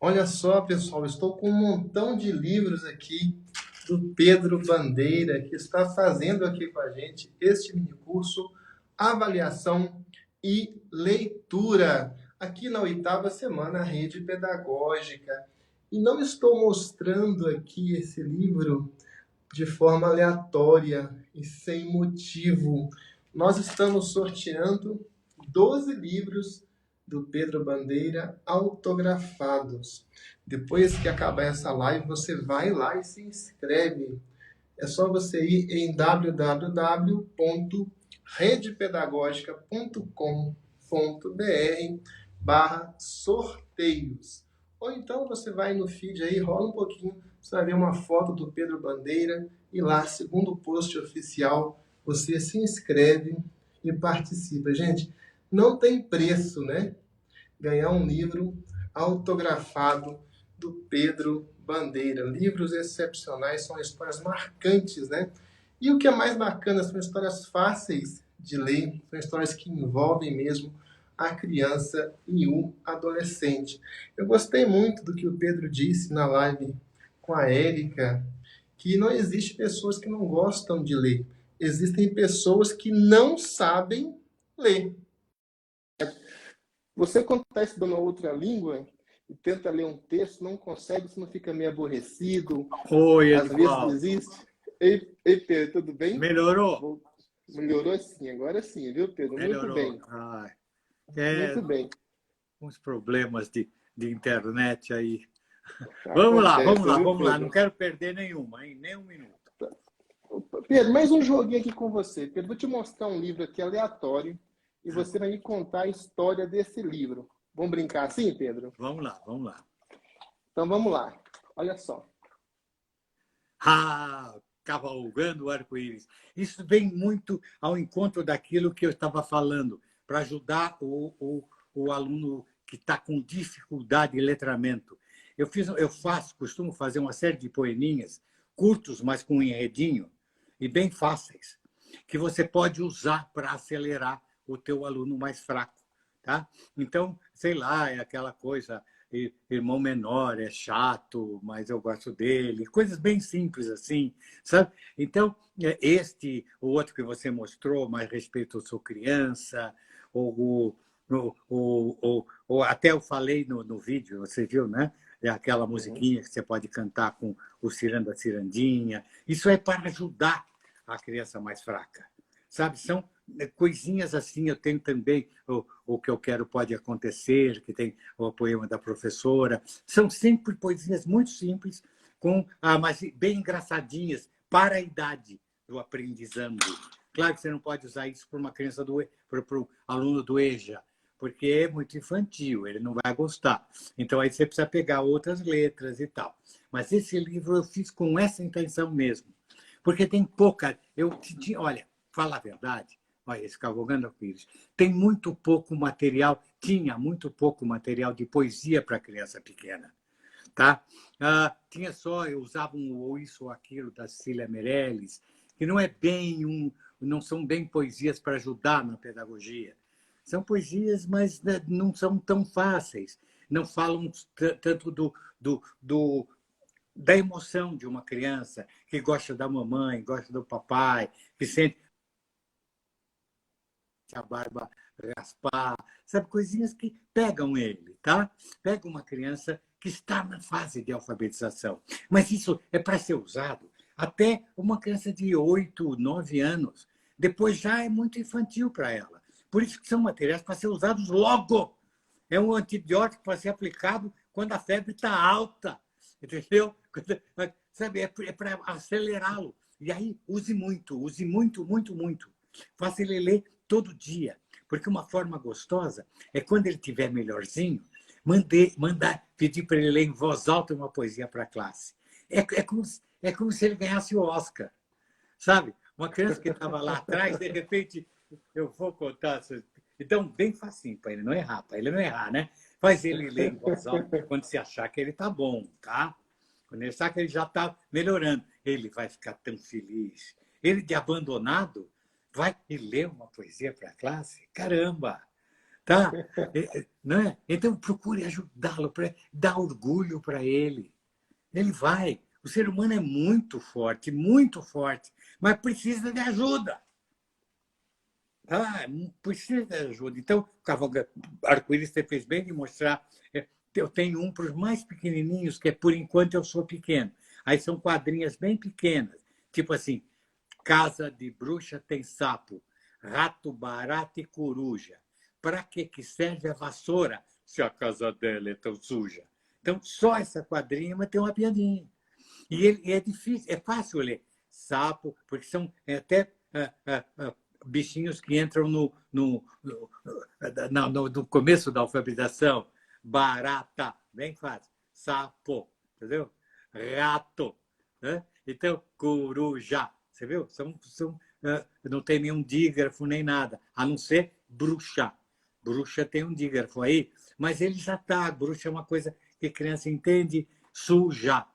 Olha só, pessoal, estou com um montão de livros aqui do Pedro Bandeira, que está fazendo aqui com a gente este minicurso Avaliação e Leitura, aqui na 8ª semana Rede Pedagógica. E não estou mostrando aqui esse livro de forma aleatória e sem motivo. Nós estamos sorteando 12 livros do Pedro Bandeira autografados. Depois que acabar essa live, você vai lá e se inscreve. É só você ir em www.redepedagogica.com.br/sorteios. Ou então você vai no feed aí, rola um pouquinho, você vai ver uma foto do Pedro Bandeira e lá, segundo o post oficial, você se inscreve e participa. Gente, não tem preço, né? Ganhar um livro autografado do Pedro Bandeira. Livros excepcionais, são histórias marcantes, né? E o que é mais bacana, são histórias fáceis de ler, são histórias que envolvem mesmo a criança e o adolescente. Eu gostei muito do que o Pedro disse na live com a Érica, que não existe pessoas que não gostam de ler. Existem pessoas que não sabem ler. Você, quando está estudando outra língua e tenta ler um texto, não consegue, você não fica meio aborrecido, Oi, às vezes Edivaldo. desiste. Ei, Pedro, tudo bem? Melhorou? Melhorou sim, agora sim, viu, Pedro? Muito Melhorou. bem, É, muito bem. uns problemas de internet aí. Acontece, viu, vamos lá. Não Pedro? quero perder nenhuma, hein? Nem um minuto. Pedro, mais um joguinho aqui com você. Pedro, vou te mostrar um livro aqui aleatório e você vai me contar a história desse livro. Vamos brincar assim, Pedro? Vamos lá. Então vamos lá. Olha só. Cavalgando o arco-íris. Isso vem muito ao encontro daquilo que eu estava falando, para ajudar o aluno que está com dificuldade de letramento. Costumo fazer uma série de poeminhas, curtos, mas com um enredinho, e bem fáceis, que você pode usar para acelerar o teu aluno mais fraco. Tá? Então, sei lá, é aquela coisa, irmão menor é chato, mas eu gosto dele, coisas bem simples assim, sabe? Então, o outro que você mostrou, mais respeito à sua criança, ou até eu falei no vídeo, você viu, né? É aquela musiquinha que você pode cantar com o Ciranda Cirandinha. Isso é para ajudar a criança mais fraca, sabe? São coisinhas assim. Eu tenho também o que eu quero pode acontecer, que tem o poema da professora. São sempre coisinhas muito simples, mas bem engraçadinhas para a idade do aprendizando. Claro que você não pode usar isso para uma criança para o aluno do EJA, porque é muito infantil, ele não vai gostar. Então aí você precisa pegar outras letras e tal. Mas esse livro eu fiz com essa intenção mesmo, porque tem pouca. Olha, fala a verdade. Olha, esse Cavalgando Arco-Íris. Tem muito pouco material, tinha muito pouco material de poesia para criança pequena. Tá? Eu usava um ou isso ou aquilo da Cecília Meirelles, que não são bem poesias para ajudar na pedagogia. São poesias, mas não são tão fáceis. Não falam tanto da emoção de uma criança que gosta da mamãe, gosta do papai, que sente a barba raspar, sabe? Coisinhas que pegam ele, tá? Pega uma criança que está na fase de alfabetização. Mas isso é para ser usado até uma criança de 8, 9 anos. Depois já é muito infantil para ela. Por isso que são materiais para ser usados logo. É um antibiótico para ser aplicado quando a febre está alta, entendeu? Sabe, é para acelerá-lo. E aí, use muito, muito. Faça ele ler todo dia. Porque uma forma gostosa é quando ele estiver melhorzinho, mandar pedir para ele ler em voz alta uma poesia para a classe. É como se ele ganhasse o Oscar, sabe? Uma criança que estava lá atrás, de repente, eu vou contar. Então, bem facinho para ele não errar, né? Faz ele ler em voz alta quando você achar que ele está bom, tá? Quando ele achar que ele já está melhorando, ele vai ficar tão feliz. Ele de abandonado vai e lê uma poesia para a classe? Caramba! Tá? Né? Então, procure ajudá-lo, dar orgulho para ele. Ele vai. O ser humano é muito forte, mas precisa de ajuda. Ah, precisa de ajuda. Então, arco-íris você fez bem de mostrar. Eu tenho um para os mais pequenininhos, que é Por Enquanto Eu Sou Pequeno. Aí são quadrinhas bem pequenas, tipo assim, casa de bruxa tem sapo, rato, barata e coruja. Para que serve a vassoura se a casa dela é tão suja? Então, só essa quadrinha, mas tem uma piadinha. E é difícil, é fácil ler. Sapo, porque são até bichinhos que entram no começo da alfabetização. Barata, bem fácil. Sapo, entendeu? Rato. Né? Então, coruja. Você viu? Não tem nenhum dígrafo nem nada, a não ser bruxa. Bruxa tem um dígrafo aí, mas ele já está. Bruxa é uma coisa que a criança entende. Suja,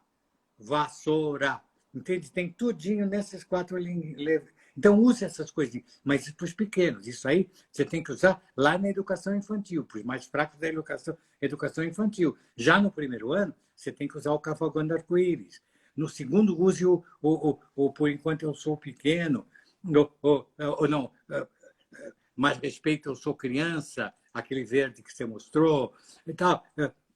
vassoura, entende? Tem tudinho nessas 4 letras. Então, use essas coisinhas. Mas para os pequenos, isso aí você tem que usar lá na educação infantil, para os mais fracos da educação infantil. Já no primeiro ano, você tem que usar o Cavalgando Arco-Íris. No segundo, use o Por Enquanto Eu Sou Pequeno, não, Mais Respeito, Eu Sou Criança, aquele verde que você mostrou. E tal.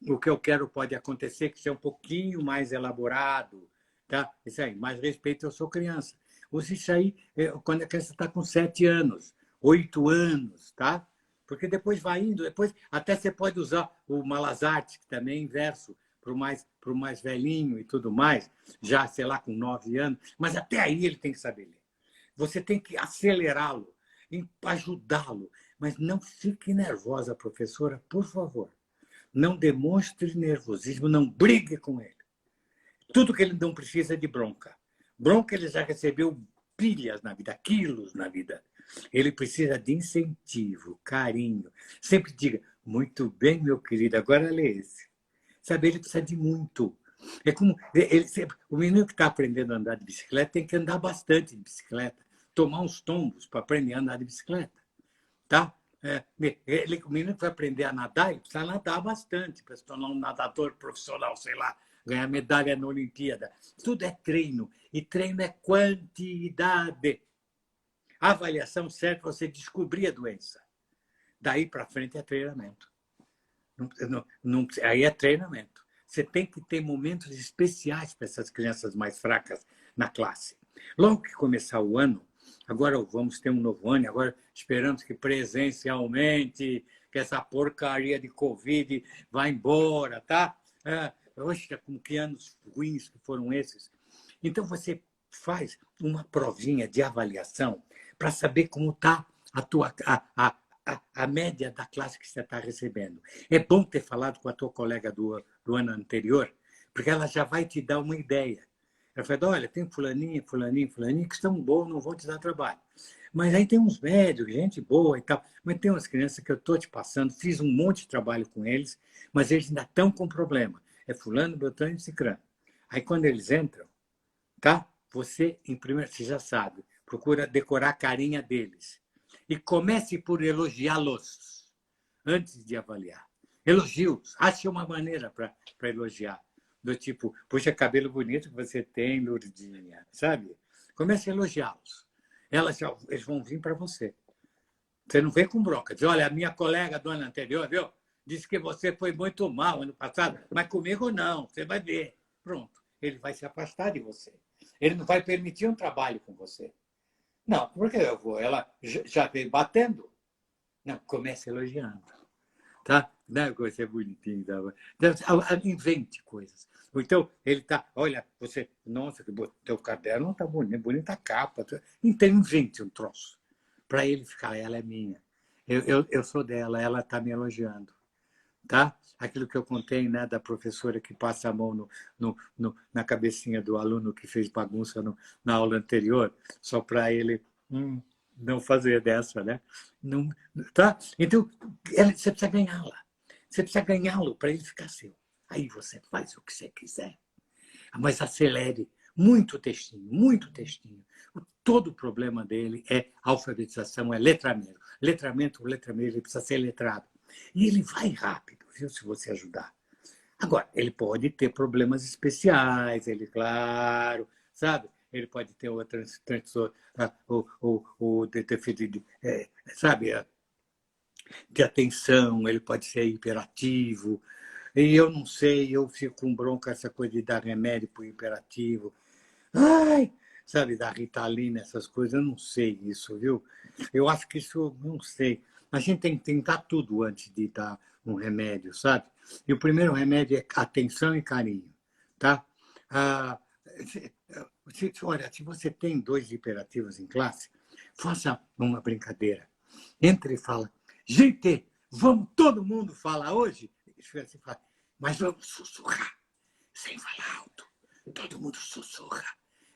O que eu quero pode acontecer, que seja um pouquinho mais elaborado. Tá? Isso aí, Mais Respeito, Eu Sou Criança. Use isso aí quando a criança está com 7 anos, 8 anos, tá? Porque depois vai indo, depois até você pode usar o Malas Artes, que também é inverso, para o mais velhinho e tudo mais, já, sei lá, com 9 anos, mas até aí ele tem que saber ler. Você tem que acelerá-lo, ajudá-lo, mas não fique nervosa, professora, por favor. Não demonstre nervosismo, não brigue com ele. Tudo que ele não precisa é de bronca. Bronca ele já recebeu pilhas na vida, quilos na vida. Ele precisa de incentivo, carinho. Sempre diga, muito bem, meu querido, agora lê esse. Sabe, ele precisa de muito. É como o menino que está aprendendo a andar de bicicleta tem que andar bastante de bicicleta, tomar uns tombos para aprender a andar de bicicleta. Tá? O menino que vai aprender a nadar, ele precisa nadar bastante para se tornar um nadador profissional, sei lá, ganhar medalha na Olimpíada. Tudo é treino, e treino é quantidade. A avaliação serve para você descobrir a doença. Daí para frente é treinamento. Aí é treinamento. Você tem que ter momentos especiais para essas crianças mais fracas na classe. Logo que começar o ano, agora vamos ter um novo ano, agora esperamos que presencialmente, que essa porcaria de Covid vá embora, tá? Oxe, como que anos ruins que foram esses. Então, você faz uma provinha de avaliação para saber como está a média da classe que você está recebendo. É bom ter falado com a tua colega do ano anterior, porque ela já vai te dar uma ideia. Ela fala, olha, tem fulaninha que estão bons, não vão te dar trabalho. Mas aí tem uns médicos, gente boa e tal. Mas tem umas crianças que eu estou te passando, fiz um monte de trabalho com eles, mas eles ainda estão com problema. É fulano, beltrano e cicrano. Aí quando eles entram, tá? Você já sabe, procura decorar a carinha deles. E comece por elogiá-los antes de avaliar. Elogios. Ache uma maneira para elogiar. Do tipo, puxa, cabelo bonito que você tem, Lourdinha, sabe? Comece a elogiá-los. Eles vão vir para você. Você não vem com bronca. Diz, olha, a minha colega do ano anterior, viu? Disse que você foi muito mal ano passado, mas comigo não, você vai ver. Pronto. Ele vai se afastar de você. Ele não vai permitir um trabalho com você. Não, porque eu vou. Ela já veio batendo. Não, comece elogiando. Tá? Não, você é bonitinho. Invente coisas. Então, ele está, olha, você, nossa, teu caderno não está bonito, bonita a capa. Então, invente um troço. Para ele ficar, ela é minha. Eu sou dela, ela está me elogiando. Tá? Aquilo que eu contei, né, da professora que passa a mão na cabecinha do aluno que fez bagunça na aula anterior, só para ele não fazer dessa, né? Não, tá? Então, você precisa ganhá-la. Você precisa ganhá-lo para ele ficar seu. Aí você faz o que você quiser. Mas acelere. Muito textinho, muito textinho. Todo o problema dele é alfabetização, é letramento. Letramento, ele precisa ser letrado. E ele vai rápido, viu, se você ajudar. Agora, ele pode ter problemas especiais, ele, claro, sabe? Ele pode ter o defeito sabe, de atenção, ele pode ser hiperativo. E eu não sei, eu fico com bronca essa coisa de dar remédio para o hiperativo. Ai, sabe, da Ritalina, essas coisas, eu não sei isso, viu? Eu acho que isso, não sei. A gente tem que tentar tudo antes de dar um remédio, sabe? E o primeiro remédio é atenção e carinho, tá? Ah, olha, se você tem 2 hiperativos em classe, faça uma brincadeira. Entre e fala, gente, vamos todo mundo falar hoje? Assim, fala, mas vamos sussurrar, sem falar alto. Todo mundo sussurra.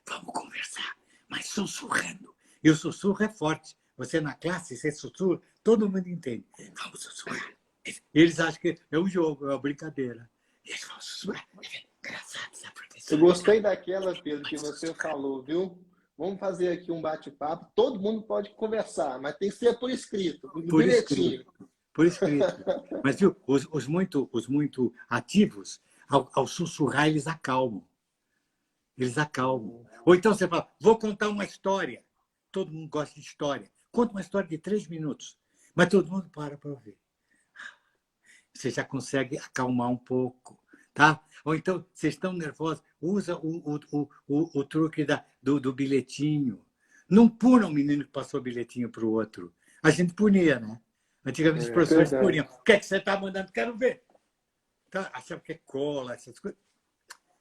Vamos conversar, mas sussurrando. E o sussurro é forte. Você na classe, você sussurra, todo mundo entende. Vamos sussurrar. Eles acham que é um jogo, é uma brincadeira. E eles vão sussurrar. Engraçado essa professora. Eu gostei daquela, Pedro, que você falou, viu? Vamos fazer aqui um bate-papo. Todo mundo pode conversar, mas tem que ser por escrito, no bilhetinho. Por escrito. Mas viu, os muito ativos, ao sussurrar, eles acalmam. Eles acalmam. Ou então você fala, vou contar uma história. Todo mundo gosta de história. Conta uma história de 3 minutos. Mas todo mundo para ouvir. Você já consegue acalmar um pouco. Tá? Ou então, vocês estão nervosos, usa o truque do bilhetinho. Não puna um menino que passou bilhetinho para o outro. A gente punia, né? Antigamente os professores puniam. O que é que você está mandando? Quero ver. Tá? Achava que é cola, essas coisas.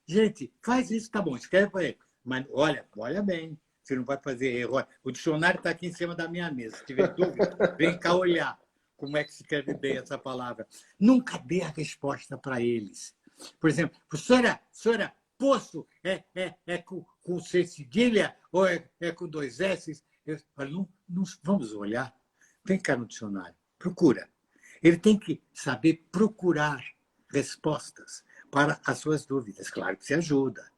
Gente, faz isso, tá bom, escreve para ele. Mas olha bem, você não vai fazer erro. O dicionário está aqui em cima da minha mesa. Se tiver dúvida, vem cá olhar como é que se escreve bem essa palavra. Nunca dê a resposta para eles. Por exemplo, professora, poço é com C cedilha ou é com 2 S? Eu falo, não, vamos olhar. Vem cá no dicionário, procura. Ele tem que saber procurar respostas para as suas dúvidas. Claro que se ajuda,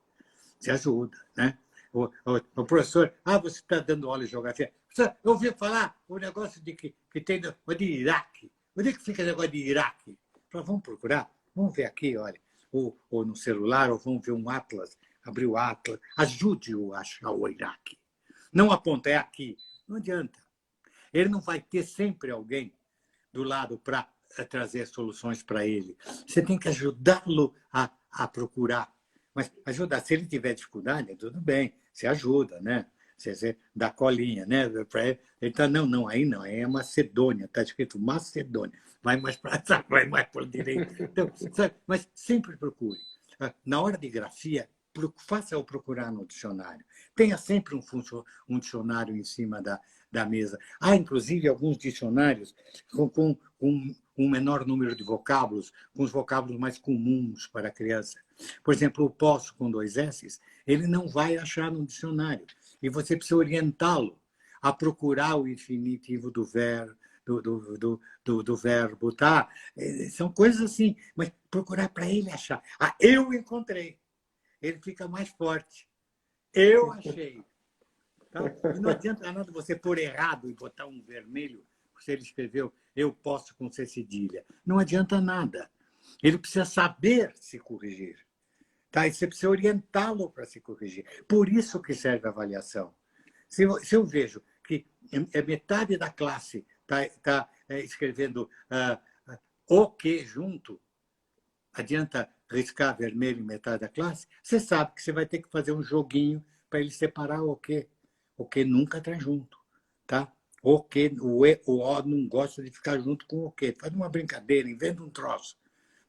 né? O professor, você está dando aula de geografia. Professor, eu ouvi falar o negócio de que tem de Iraque. Onde é que fica o negócio de Iraque? Falei, vamos procurar, vamos ver aqui, olha, ou no celular, ou vamos ver um atlas, abrir o atlas, ajude-o a achar o Iraque. Não aponta, é aqui. Não adianta. Ele não vai ter sempre alguém do lado para trazer soluções para ele. Você tem que ajudá-lo a procurar. Mas ajudar, se ele tiver dificuldade, tudo bem, você ajuda, né? Você dá colinha, né? Então, não, aí é Macedônia, está escrito Macedônia. Vai mais para vai mais para o direito. Então, mas sempre procure. Na hora de grafia, faça-o procurar no dicionário. Tenha sempre um dicionário em cima da mesa. Há, inclusive, alguns dicionários com um menor número de vocábulos, com os vocábulos mais comuns para a criança. Por exemplo, o posso com 2 S, ele não vai achar no dicionário. E você precisa orientá-lo a procurar o infinitivo do verbo, do verbo, tá? São coisas assim, mas procurar para ele achar. Eu encontrei. Ele fica mais forte. Eu achei. Tá? E não adianta nada você pôr errado e botar um vermelho, se ele escreveu eu posso com C cedilha. Não adianta nada. Ele precisa saber se corrigir. Tá? E você precisa orientá-lo para se corrigir. Por isso que serve a avaliação. Se eu vejo que metade da classe está escrevendo o que junto, adianta riscar vermelho em metade da classe, você sabe que você vai ter que fazer um joguinho para ele separar o que. O que nunca está junto. Tá? O que, o O não gosta de ficar junto com o que. Faz uma brincadeira, inventa um troço.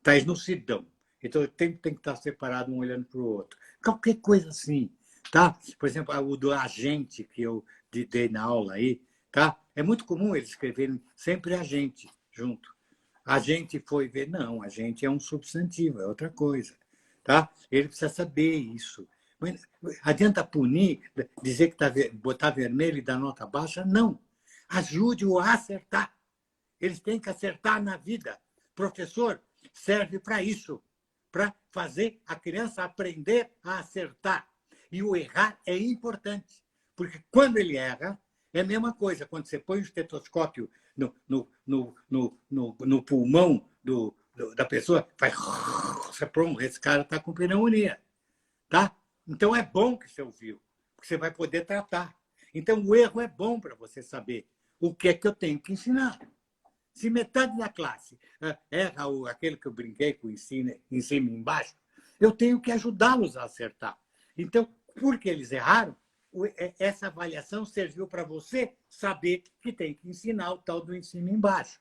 Tá? Eles não se dão. Então tem que estar separado um olhando para o outro. Qualquer coisa assim. Tá? Por exemplo, o do agente que eu dei na aula aí, tá? É muito comum eles escreverem sempre agente junto. A gente foi ver, não, a gente é um substantivo, é outra coisa. Tá? Ele precisa saber isso. Adianta punir, dizer que botar vermelho e dar nota baixa? Não. Ajude-o a acertar. Eles têm que acertar na vida. Professor serve para isso, para fazer a criança aprender a acertar. E o errar é importante, porque quando ele erra, é a mesma coisa. Quando você põe o estetoscópio no pulmão da pessoa, faz... Pronto, esse cara está com pneumonia. Tá? Então, é bom que você ouviu, porque você vai poder tratar. Então, o erro é bom para você saber o que é que eu tenho que ensinar. Se metade da classe erra aquele que eu brinquei com em cima e embaixo, eu tenho que ajudá-los a acertar. Então, porque eles erraram, essa avaliação serviu para você saber que tem que ensinar o tal do em cima e embaixo.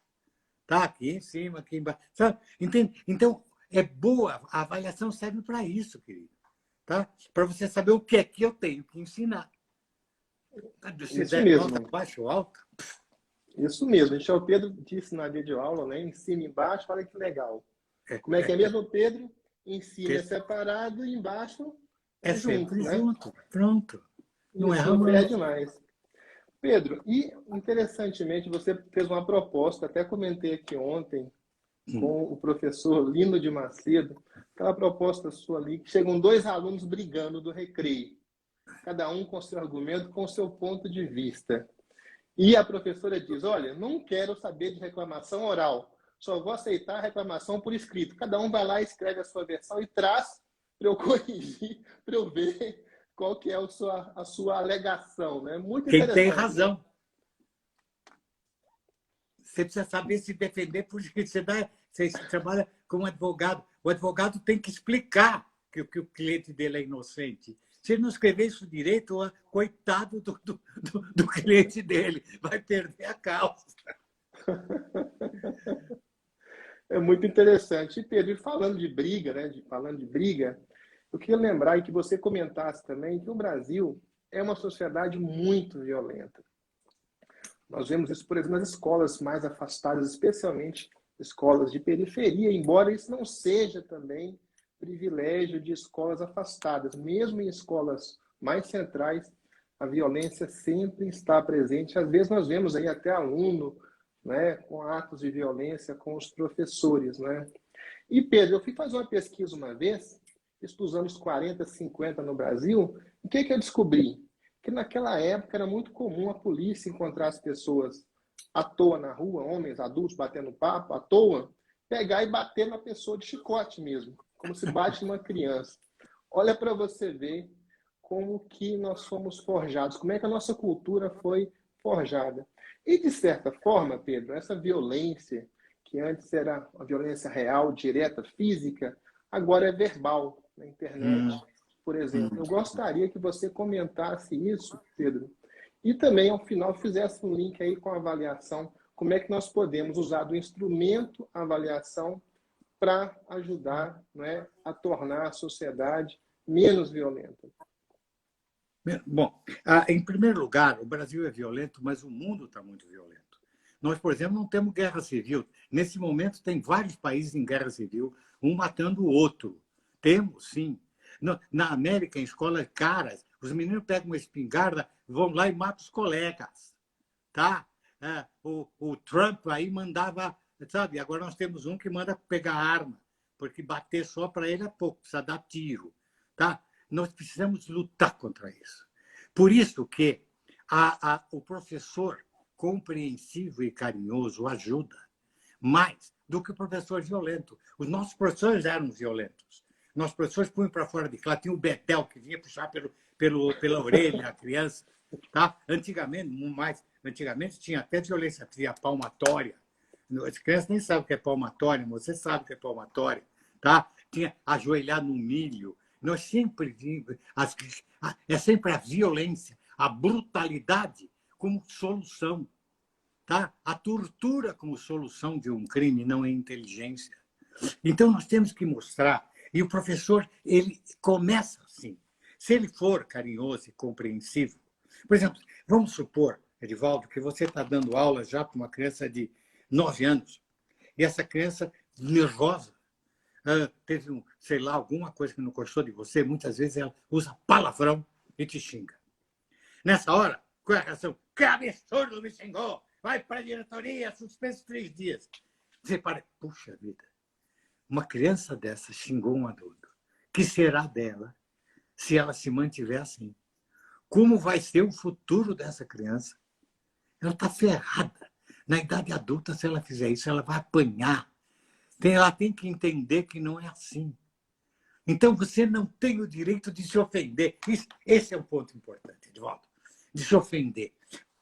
Tá? Aqui em cima, aqui embaixo. Sabe? Entende? Então, é boa. A avaliação serve para isso, querido. Tá? Para você saber o que é que eu tenho que ensinar. Se Isso der mesmo. nota baixa ou alta. Isso mesmo. O Pedro disse na videoaula, né? Em cima e embaixo, olha que legal. Como é que é mesmo, Pedro? Em cima é separado e embaixo é junto, sempre né? junto. Pronto. Não Isso erra não mais. perde mais. Pedro, e interessantemente, você fez uma proposta, até comentei aqui ontem com o professor Lino de Macedo, aquela proposta sua ali, que chegam dois alunos brigando do recreio, cada um com seu argumento, com seu ponto de vista. E a professora diz, olha, não quero saber de reclamação oral, só vou aceitar a reclamação por escrito. Cada um vai lá, escreve a sua versão e traz para eu corrigir, para eu ver qual que é a sua alegação. Né? Muito Quem tem interessante. razão. Né? Você precisa saber se defender, porque você trabalha como advogado. O advogado tem que explicar que o cliente dele é inocente. Se ele não escrever isso direito, coitado do cliente dele, vai perder a causa. É muito interessante. E, Pedro, falando de briga, né? Falando de briga, eu queria lembrar e que você comentasse também que o Brasil é uma sociedade muito violenta. Nós vemos isso, por exemplo, nas escolas mais afastadas, especialmente escolas de periferia, embora isso não seja também privilégio de escolas afastadas. Mesmo em escolas mais centrais, a violência sempre está presente. Às vezes nós vemos aí até aluno, né, com atos de violência com os professores. Né? E, Pedro, eu fui fazer uma pesquisa uma vez, isso dos anos 40, 50 no Brasil, e o que eu descobri? Que naquela época era muito comum a polícia encontrar as pessoas à toa na rua, homens adultos batendo papo, à toa, pegar e bater na pessoa de chicote mesmo, como se bate numa criança. Olha para você ver como que nós fomos forjados, como é que a nossa cultura foi forjada. E, de certa forma, Pedro, essa violência, que antes era uma violência real, direta, física, agora é verbal, na internet, por exemplo. Eu gostaria que você comentasse isso, Pedro, e também, ao final, fizesse um link aí com a avaliação, como é que nós podemos usar do instrumento avaliação para ajudar, né, a tornar a sociedade menos violenta. Bom, em primeiro lugar, o Brasil é violento, mas o mundo está muito violento. Nós, por exemplo, não temos guerra civil. Nesse momento, tem vários países em guerra civil, um matando o outro. Temos, sim. Na América, em escolas caras, os meninos pegam uma espingarda, vão lá e matam os colegas. Tá? O Trump aí mandava, sabe? Agora nós temos um que manda pegar arma, porque bater só para ele é pouco, precisa dar tiro. Tá? Nós precisamos lutar contra isso. Por isso que o professor compreensivo e carinhoso ajuda mais do que o professor violento. Os nossos professores eram violentos. Nossos professores punham para fora de classe. Tinha o Betel, que vinha puxar pela orelha a criança. Tá? Antigamente tinha até violência palmatória. As crianças nem sabem o que é palmatória, mas você sabe o que é palmatória. Tá? Tinha ajoelhar no milho. Nós sempre vimos, é sempre a violência, a brutalidade como solução. Tá? A tortura como solução de um crime não é inteligência. Então, nós temos que mostrar. E o professor, ele começa assim. Se ele for carinhoso e compreensivo. Por exemplo, vamos supor, Edivaldo, que você está dando aula já para uma criança de 9 anos. E essa criança nervosa, teve, sei lá, alguma coisa que não gostou de você, muitas vezes ela usa palavrão e te xinga. Nessa hora, qual é a reação? Que absurdo, me xingou! Vai para a diretoria, suspenso 3 dias. Você para, puxa vida, uma criança dessa xingou um adulto. Que será dela se ela se mantiver assim? Como vai ser o futuro dessa criança? Ela está ferrada. Na idade adulta, se ela fizer isso, ela vai apanhar. Ela tem que entender que não é assim. Então, você não tem o direito de se ofender. Esse é um ponto importante, Edvaldo, de se ofender.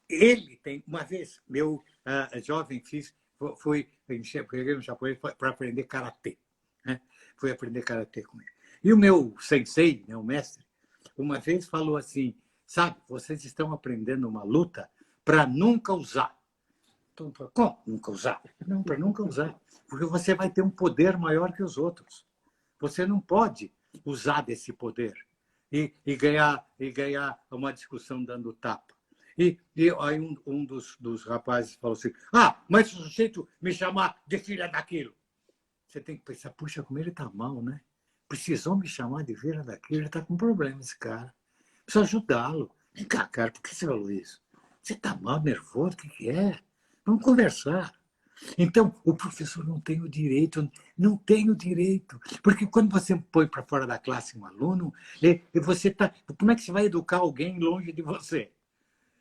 Ele tem, uma vez, meu jovem fui no Japão para aprender karatê. Né? Fui aprender karatê com ele. E o meu sensei, né, o mestre, uma vez falou assim, sabe, vocês estão aprendendo uma luta para nunca usar. Então, como nunca usar? Não, para nunca usar. Porque você vai ter um poder maior que os outros. Você não pode usar desse poder e ganhar uma discussão dando tapa. E aí um dos rapazes falou assim, mas se o sujeito me chamar de filha daquilo. Você tem que pensar, puxa, como ele está mal, né? Precisou me chamar de filha daquilo, ele está com problema, esse cara. Precisa ajudá-lo. Vem cá, cara, por que você falou isso? Você está mal, nervoso? O que é? Vamos conversar. Então, o professor não tem o direito, não tem o direito. Porque quando você põe para fora da classe um aluno, você tá, como é que você vai educar alguém longe de você?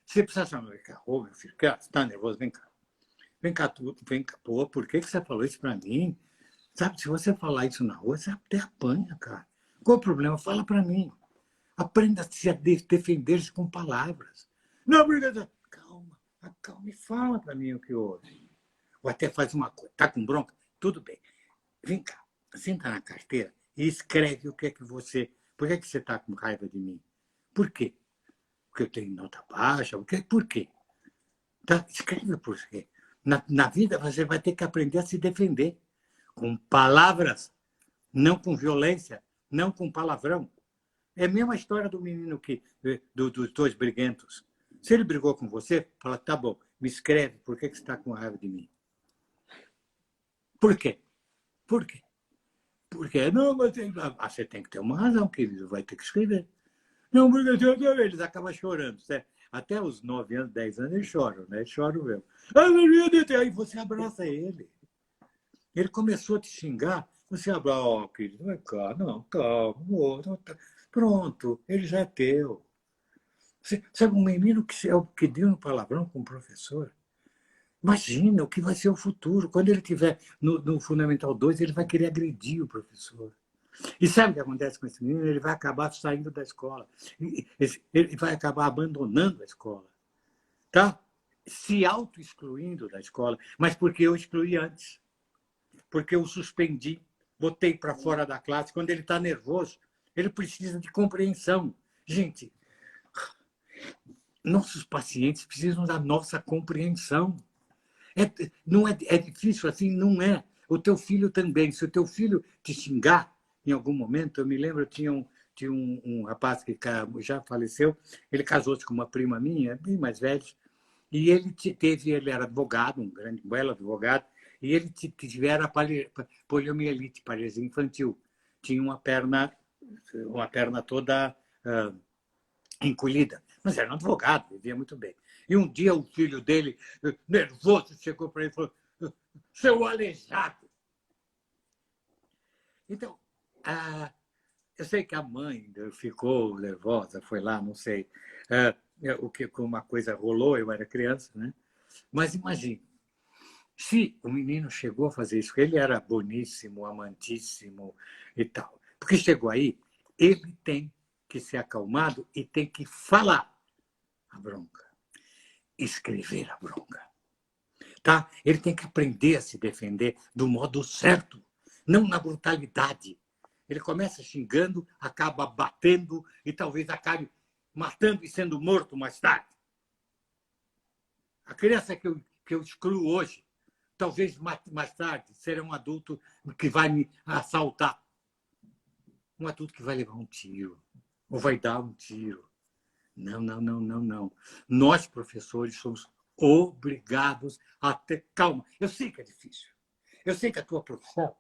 Você precisa chamar, vem cá, ô meu filho, você está nervoso? Vem cá. Vem cá, pô, por que você falou isso para mim? Sabe, se você falar isso na rua, você até apanha, cara. Qual o problema? Fala para mim. Aprenda a defender-se com palavras. Não, obrigado. Calma, acalma e fala para mim o que houve. Ou até faz uma coisa. Está com bronca? Tudo bem. Vem cá, senta na carteira e escreve o que é que você... Por que você está com raiva de mim? Por quê? Porque eu tenho nota baixa? Por quê? Tá? Escreve por quê. Na vida você vai ter que aprender a se defender. Com palavras, não com violência, não com palavrão. É a mesma história do menino dos dois briguentos. Se ele brigou com você, fala, tá bom, me escreve, por que você está com raiva de mim? Por quê? Por quê? Porque não, mas você tem que ter uma razão, querido, vai ter que escrever. Não, porque eles acabam chorando. Certo? Até os 9 anos, 10 anos, eles choram, né? Eles choram mesmo. Aí você abraça ele. Ele começou a te xingar, você abraça, querido, vai cá, não, calma, pronto, ele já é teu. Você, sabe, um menino que deu um palavrão com o professor, imagina o que vai ser o futuro. Quando ele estiver no Fundamental 2, ele vai querer agredir o professor. E sabe o que acontece com esse menino? Ele vai acabar saindo da escola. Ele vai acabar abandonando a escola. Tá? Se auto-excluindo da escola. Mas porque eu excluí antes. Porque eu suspendi, botei para fora da classe. Quando ele está nervoso, ele precisa de compreensão. Gente, nossos pacientes precisam da nossa compreensão. Não é difícil assim? Não é. O teu filho também. Se o teu filho te xingar em algum momento, eu me lembro, tinha um rapaz que já faleceu, ele casou-se com uma prima minha, bem mais velho, e ele era advogado, um grande, belo advogado, e ele tivera poliomielite, paralisia infantil. Tinha uma perna toda encolhida. Mas era um advogado, vivia muito bem. E um dia o filho dele, nervoso, chegou para ele e falou, seu aleijado. Então, eu sei que a mãe ficou nervosa, foi lá, não sei o que uma coisa rolou, eu era criança, né? Mas imagine, se o menino chegou a fazer isso, ele era boníssimo, amantíssimo e tal, porque chegou aí, ele tem que ser acalmado e tem que falar a bronca, escrever a bronca. Tá? Ele tem que aprender a se defender do modo certo, não na brutalidade. Ele começa xingando, acaba batendo e talvez acabe matando e sendo morto mais tarde. A criança que eu excluo hoje, talvez mais tarde será um adulto que vai me assaltar. Um adulto que vai levar um tiro, ou vai dar um tiro. Não, não, não, não, não. Nós, professores, somos obrigados a ter calma. Eu sei que é difícil. Eu sei que a tua profissão,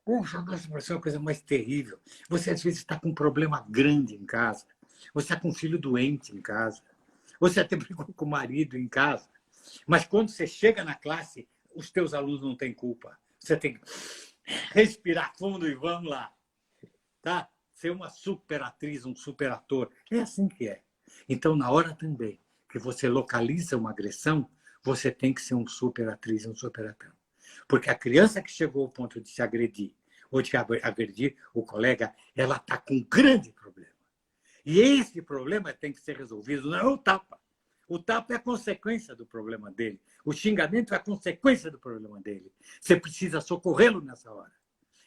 poxa, a nossa profissão é a coisa mais terrível. Você, às vezes, está com um problema grande em casa. Você está com um filho doente em casa. Você até brigou com o marido em casa. Mas quando você chega na classe, os teus alunos não têm culpa. Você tem que respirar fundo e vamos lá. Tá? Ser uma super atriz, um super ator. É assim que é. Então, na hora também que você localiza uma agressão, você tem que ser um super atriz, um super ator. Porque a criança que chegou ao ponto de se agredir, ou de agredir o colega, ela está com um grande problema. E esse problema tem que ser resolvido, não é o tapa. O tapa é a consequência do problema dele. O xingamento é a consequência do problema dele. Você precisa socorrê-lo nessa hora.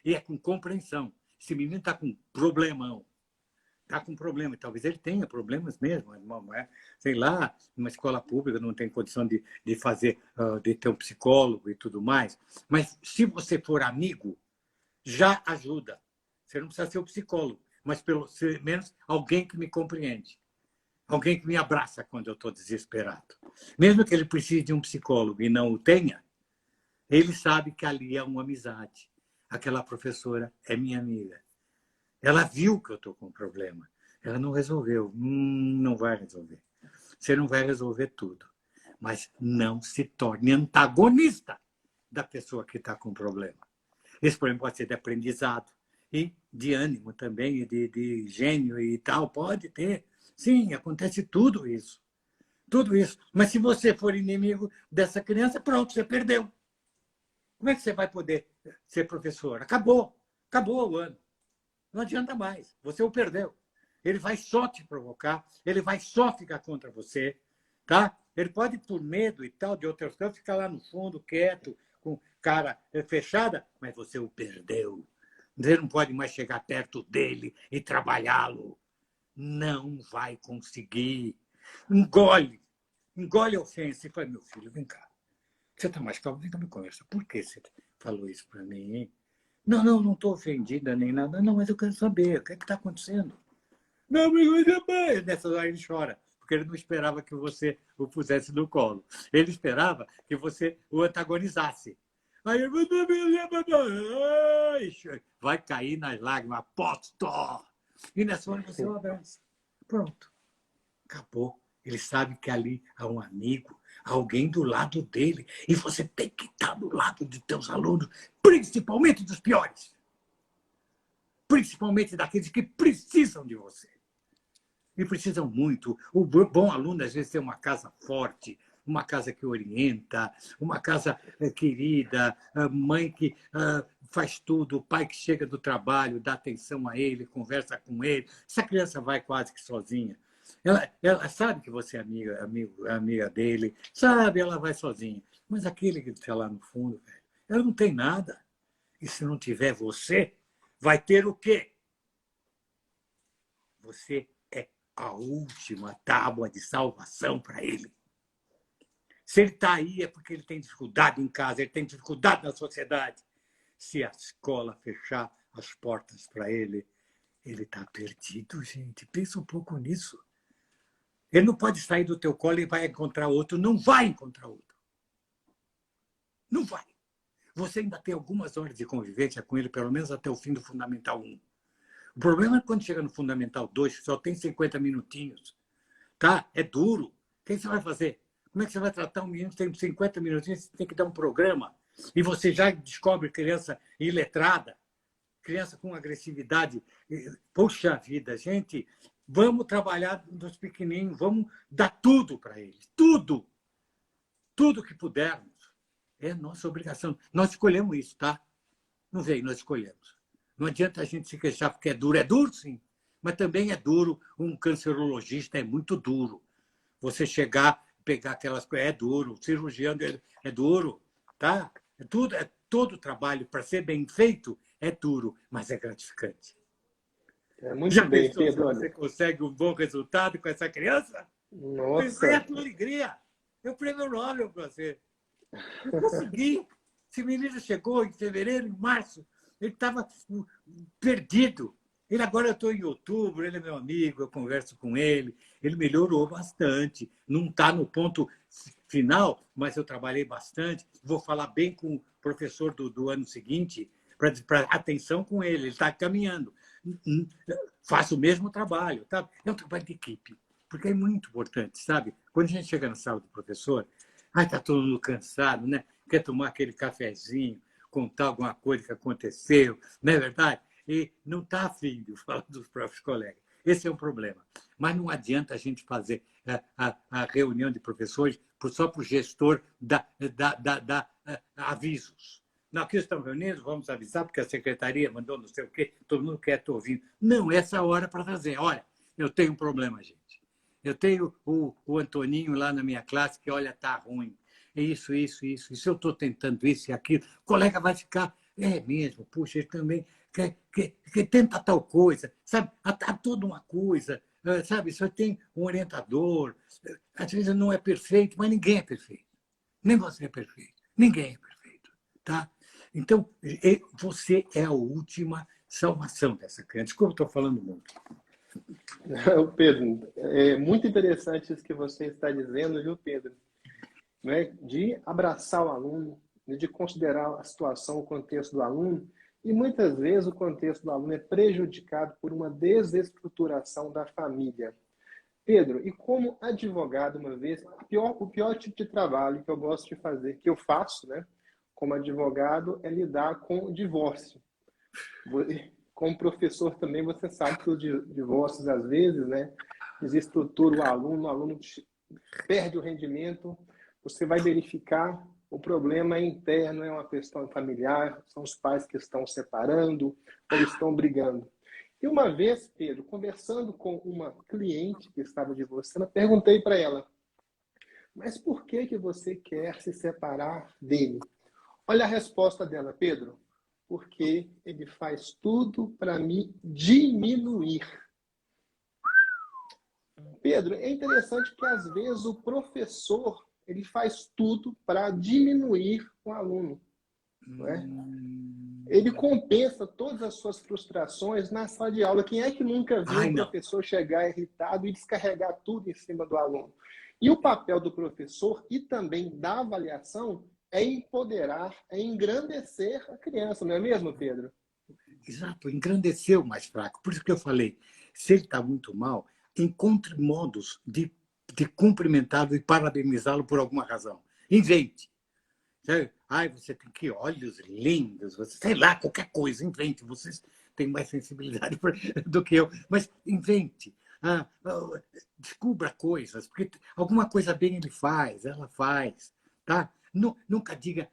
E é com compreensão. Esse menino está com um problemão. Está com problema. Talvez ele tenha problemas mesmo. Não é? Sei lá, uma escola pública não tem condição de fazer, de ter um psicólogo e tudo mais. Mas se você for amigo, já ajuda. Você não precisa ser o psicólogo, mas pelo menos alguém que me compreende. Alguém que me abraça quando eu estou desesperado. Mesmo que ele precise de um psicólogo e não o tenha, ele sabe que ali é uma amizade. Aquela professora é minha amiga. Ela viu que eu estou com um problema. Ela não resolveu. Não vai resolver. Você não vai resolver tudo. Mas não se torne antagonista da pessoa que está com problema. Esse problema pode ser de aprendizado e de ânimo também, e de gênio e tal. Pode ter. Sim, acontece tudo isso. Tudo isso. Mas se você for inimigo dessa criança, pronto, você perdeu. Como é que você vai poder ser professor? Acabou. Acabou o ano. Não adianta mais. Você o perdeu. Ele vai só te provocar, ele vai só ficar contra você. Tá? Ele pode, por medo e tal, de outras coisas, ficar lá no fundo, quieto, com cara fechada, mas você o perdeu. Você não pode mais chegar perto dele e trabalhá-lo. Não vai conseguir. Engole. Engole a ofensa e fala, meu filho, vem cá. Você está mais calmo? Vem cá, me conversa. Por que você falou isso para mim, hein? Não estou ofendida nem nada. Não, mas eu quero saber. O que é que está acontecendo? Não, mas nessa hora ele chora, porque ele não esperava que você o pusesse no colo. Ele esperava que você o antagonizasse. Aí ele vai cair nas lágrimas, aposto! E nessa hora você o abraça. Pronto. Acabou. Ele sabe que ali há um amigo, alguém do lado dele. E você tem que estar do lado de teus alunos, principalmente dos piores. Principalmente daqueles que precisam de você. E precisam muito. O bom aluno, às vezes, tem uma casa forte, uma casa que orienta, uma casa querida, mãe que faz tudo, o pai que chega do trabalho, dá atenção a ele, conversa com ele. Essa criança vai quase que sozinha. Ela sabe que você é amiga dele, sabe, ela vai sozinha. Mas aquele que está lá no fundo, velho, ela não tem nada. E se não tiver você, vai ter o quê? Você é a última tábua de salvação para ele. Se ele está aí é porque ele tem dificuldade em casa, ele tem dificuldade na sociedade. Se a escola fechar as portas para ele, ele está perdido, gente. Pensa um pouco nisso. Ele não pode sair do teu colo e vai encontrar outro. Não vai encontrar outro. Não vai. Você ainda tem algumas horas de convivência com ele, pelo menos até o fim do Fundamental 1. O problema é quando chega no Fundamental 2, que só tem 50 minutinhos. Tá? É duro. O que você vai fazer? Como é que você vai tratar um menino que tem 50 minutinhos? Você tem que dar um programa. E você já descobre criança iletrada, criança com agressividade. Poxa vida, gente, vamos trabalhar nos pequenininhos, vamos dar tudo para eles. Tudo. Tudo que pudermos. É nossa obrigação. Nós escolhemos isso, tá? Não veio, nós escolhemos. Não adianta a gente se queixar porque é duro. É duro, sim. Mas também é duro. Um cancerologista é muito duro. Você chegar, pegar aquelas coisas, é duro. O cirurgião é duro, tá? Todo trabalho, para ser bem feito, é duro, mas é gratificante. É muito Já bem, pensou se Pedro. você consegue um bom resultado com essa criança? Nossa. É a tua alegria. É o prêmio Nobel para você. Eu consegui. Esse menino chegou em fevereiro, em março. Ele estava perdido. Ele agora eu estou em outubro, ele é meu amigo, eu converso com ele. Ele melhorou bastante. Não está no ponto final, mas eu trabalhei bastante. Vou falar bem com o professor do ano seguinte, para atenção com ele. Ele está caminhando. Faço o mesmo trabalho. Tá? É um trabalho de equipe, porque é muito importante, sabe? Quando a gente chega na sala do professor, está todo mundo cansado, né? Quer tomar aquele cafezinho, contar alguma coisa que aconteceu, não é verdade? E não está afim de falar dos próprios colegas. Esse é um problema. Mas não adianta a gente fazer a reunião de professores só para o gestor dar avisos. Não, aqui estamos reunidos, vamos avisar, porque a secretaria mandou não sei o quê, todo mundo quer estar ouvindo. Não, essa é a hora para fazer. Olha, eu tenho um problema, gente. Eu tenho o Antoninho lá na minha classe que, olha, está ruim. Isso. Eu estou tentando isso e aquilo. O colega vai ficar, é mesmo, puxa, ele também que tenta tal coisa, sabe? Há toda uma coisa, sabe? Só tem um orientador. Às vezes não é perfeito, mas ninguém é perfeito. Nem você é perfeito. Ninguém é perfeito, tá? Então, você é a última salvação dessa criança. Desculpa, estou falando muito. Pedro, é muito interessante isso que você está dizendo, viu, Pedro? Né? De abraçar o aluno, de considerar a situação, o contexto do aluno, e muitas vezes o contexto do aluno é prejudicado por uma desestruturação da família. Pedro, e como advogado, uma vez, o pior tipo de trabalho que eu gosto de fazer, que eu faço, né, como advogado, é lidar com o divórcio. Como professor também, você sabe que os divórcios, às vezes, né, desestrutura o aluno perde o rendimento, você vai verificar o problema é interno, é uma questão familiar, são os pais que estão separando ou estão brigando. E uma vez, Pedro, conversando com uma cliente que estava divorciando, perguntei para ela, mas por que você quer se separar dele? Olha a resposta dela, Pedro, porque ele faz tudo para me diminuir. Pedro, é interessante que às vezes o professor ele faz tudo para diminuir o aluno. Não é? Ele compensa todas as suas frustrações na sala de aula. Quem é que nunca viu um professor chegar irritado e descarregar tudo em cima do aluno? E o papel do professor e também da avaliação é empoderar, é engrandecer a criança, não é mesmo, Pedro? Exato, engrandecer o mais fraco. Por isso que eu falei, se ele está muito mal, encontre modos de cumprimentá-lo e parabenizá-lo por alguma razão. Invente. Ai, você tem que olhos lindos, você, sei lá, qualquer coisa, invente. Vocês têm mais sensibilidade do que eu, mas invente. Descubra coisas, porque alguma coisa bem ele faz, ela faz. Tá? Nunca diga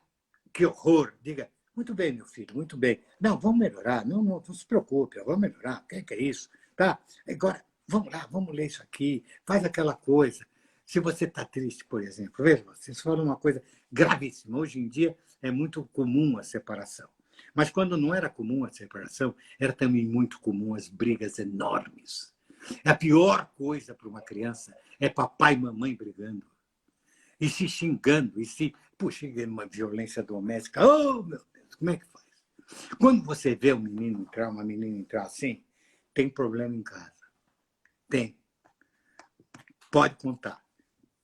que horror, diga, muito bem, meu filho, muito bem. Não, vamos melhorar, não se preocupe, vamos melhorar, o que é isso? Tá? Agora, vamos lá, vamos ler isso aqui, faz aquela coisa. Se você está triste, por exemplo, veja, vocês falam uma coisa gravíssima. Hoje em dia é muito comum a separação. Mas quando não era comum a separação, era também muito comum as brigas enormes. A pior coisa para uma criança é papai e mamãe brigando. E se xingando, e se... Puxa, uma violência doméstica. Oh, meu Deus, como é que faz? Quando você vê um menino entrar, uma menina entrar assim, tem problema em casa. Tem. Pode contar.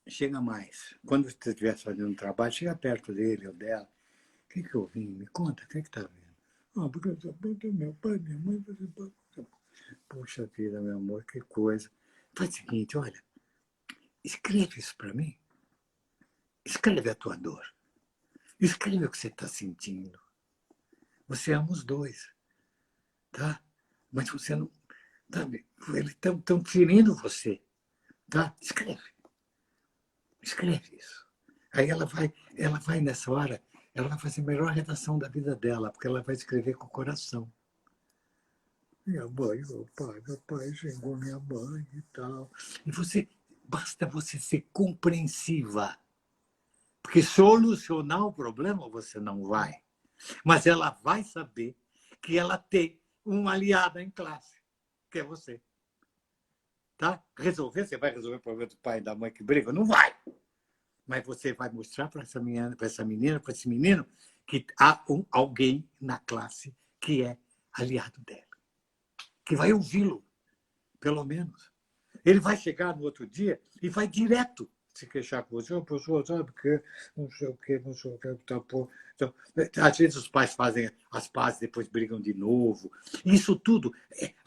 Chega mais. Quando você estiver fazendo um trabalho, chega perto dele ou dela. O que eu vim? Me conta, o que está vendo? Porque meu pai, minha mãe... Poxa vida, meu amor, que coisa. Faz o seguinte, olha, escreve isso para mim. Escreve a tua dor. Escreve o que você está sentindo. Você ama os dois, tá? Mas você não... Sabe? Eles estão ferindo você, tá? Escreve. Escreve isso. Aí ela vai nessa hora, ela vai fazer a melhor redação da vida dela, porque ela vai escrever com o coração. Minha mãe, meu pai xingou minha mãe e tal. E basta você ser compreensiva. Porque solucionar o problema você não vai. Mas ela vai saber que ela tem uma aliada em classe, que é você. Tá? Você vai resolver o problema do pai e da mãe que brigam? Não vai. Mas você vai mostrar para essa menina, para esse menino, que há alguém na classe que é aliado dela, que vai ouvi-lo, pelo menos. Ele vai chegar no outro dia e vai direto se queixar com você, professor, sabe que não sei o que, tá, pô. Então, às vezes os pais fazem as pazes, depois brigam de novo. Isso tudo,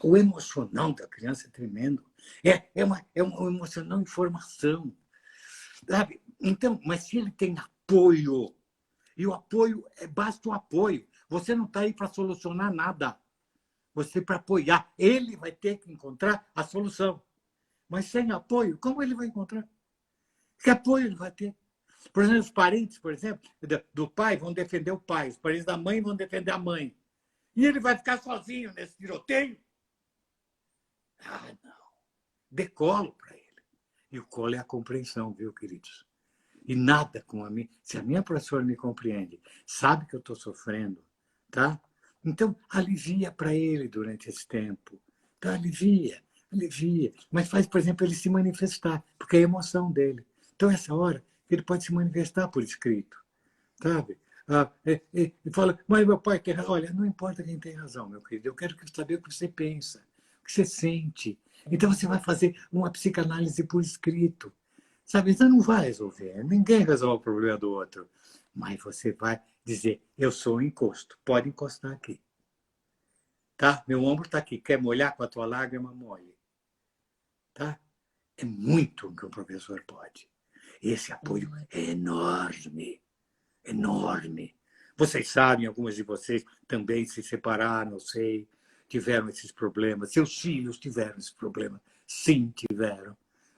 o emocional da criança é tremendo. É uma emocional informação. Sabe? Então, mas se ele tem apoio, e o apoio, basta o apoio. Você não está aí para solucionar nada. você para apoiar. Ele vai ter que encontrar a solução. Mas sem apoio, como ele vai encontrar? Que apoio ele vai ter? Por exemplo, os parentes, por exemplo, do pai vão defender o pai, os parentes da mãe vão defender a mãe. E ele vai ficar sozinho nesse tiroteio? Ah, não. Dê colo para ele. E o colo é a compreensão, viu, queridos? E nada com a minha... Se a minha professora me compreende, sabe que eu estou sofrendo, tá? Então, alivia para ele durante esse tempo. Tá? Alivia. Mas faz, por exemplo, ele se manifestar, porque é a emoção dele. Então, essa hora, ele pode se manifestar por escrito, sabe? E fala, mas meu pai tem razão. Olha, não importa quem tem razão, meu querido. Eu quero saber o que você pensa, o que você sente. Então, você vai fazer uma psicanálise por escrito. Sabe, você não vai resolver. Ninguém resolve o problema do outro. Mas você vai dizer, eu sou um encosto. Pode encostar aqui. Tá? Meu ombro está aqui. Quer molhar com a tua lágrima? Molhe. Tá? É muito o que o professor pode. Esse apoio é enorme. Enorme. Vocês sabem, algumas de vocês também se separaram, não sei, tiveram esses problemas. Seus filhos tiveram esse problema. Sim, tiveram.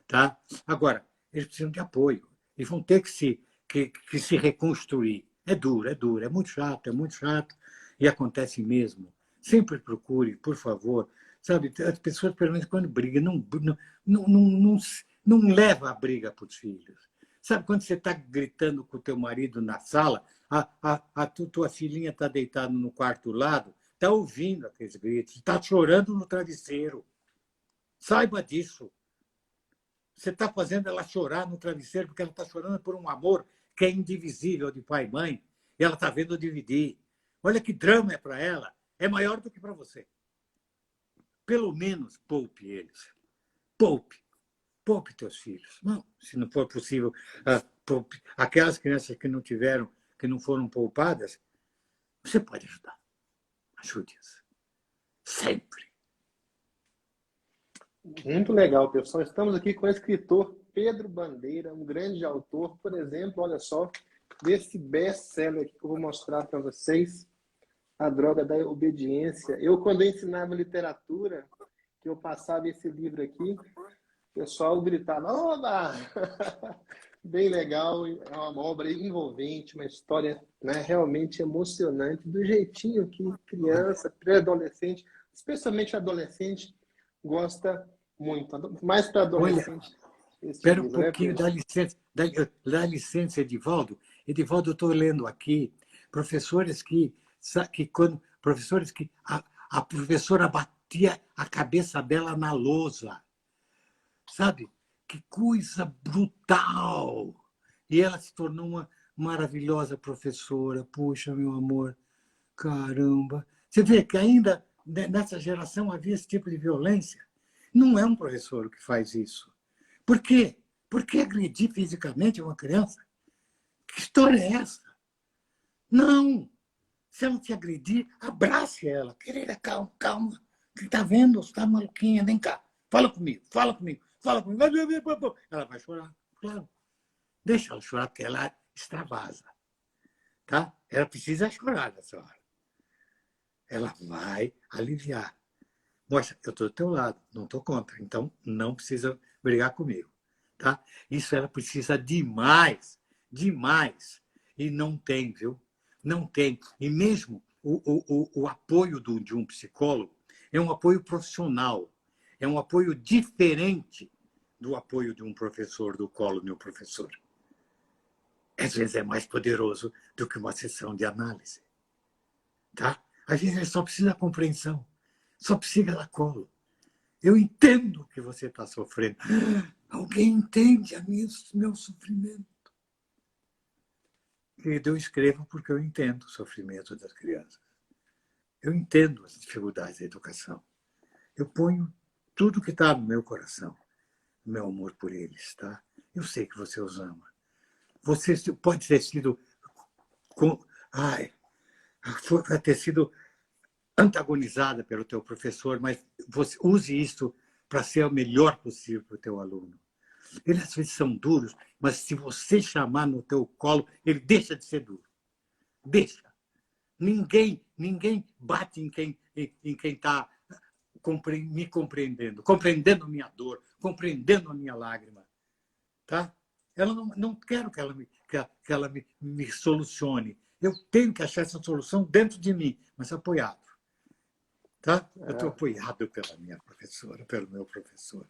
Tá? Agora, eles precisam de apoio. Eles vão ter que se reconstruir. É duro, é muito chato, e acontece mesmo. Sempre procure, por favor. Sabe, as pessoas, pelo menos, quando brigam, não leva a briga para os filhos. Sabe, quando você está gritando com o teu marido na sala, tua filhinha está deitada no quarto lado, está ouvindo aqueles gritos, está chorando no travesseiro. Saiba disso. Você está fazendo ela chorar no travesseiro porque ela está chorando por um amor que é indivisível de pai e mãe, e ela está vendo dividir. Olha que drama é para ela. É maior do que para você. Pelo menos poupe eles. Poupe. Poupe teus filhos. Não, se não for possível, poupe. Aquelas crianças que não tiveram, que não foram poupadas, você pode ajudar. Ajude-as. Sempre. Muito legal, pessoal. Estamos aqui com o escritor Pedro Bandeira, um grande autor, por exemplo, olha só, desse best-seller que eu vou mostrar para vocês, A Droga da Obediência. Quando eu ensinava literatura, que eu passava esse livro aqui, o pessoal gritava, oba! Bem legal, é uma obra envolvente, uma história, né, realmente emocionante, do jeitinho que criança, pré-adolescente, especialmente adolescente, gosta muito. Mais para adolescente. Espera um pouquinho, dá licença, Edivaldo. Edivaldo, eu estou lendo aqui professores que a professora batia a cabeça dela na lousa. Sabe? Que coisa brutal! E ela se tornou uma maravilhosa professora. Puxa, meu amor, caramba. Você vê que ainda nessa geração havia esse tipo de violência. Não é um professor que faz isso. Por quê? Por que agredir fisicamente uma criança? Que história é essa? Não! Se ela te agredir, abrace ela. Querida, calma, calma. Você está vendo? Você está maluquinha, vem cá. Fala comigo. Ela vai chorar, claro. Deixa ela chorar, porque ela extravasa. Tá? Ela precisa chorar nessa hora. Ela vai aliviar. Mostra, eu estou do teu lado, não estou contra. Então, não precisa brigar comigo. Tá? Isso ela precisa demais. E não tem, viu? Não tem. E mesmo o apoio de um psicólogo é um apoio profissional. É um apoio diferente do apoio de um professor, do colo de um professor. Às vezes é mais poderoso do que uma sessão de análise. Tá? Às vezes ele só precisa da compreensão. Só precisa da colo. Eu entendo que você está sofrendo. Alguém entende meu sofrimento? Eu escrevo porque eu entendo o sofrimento das crianças. Eu entendo as dificuldades da educação. Eu ponho tudo que está no meu coração, meu amor por eles, tá? Eu sei que você os ama. Você pode ter sido vai ter sido antagonizada pelo teu professor, mas você use isso para ser o melhor possível para o teu aluno. Eles às vezes são duros, mas se você chamar no teu colo, ele deixa de ser duro. Deixa. Ninguém bate em quem está me compreendendo, compreendendo a minha dor, compreendendo a minha lágrima. Tá? Ela não quero que ela me solucione. Eu tenho que achar essa solução dentro de mim, mas apoiado. Tá? Eu estou apoiado pela minha professora, pelo meu professor.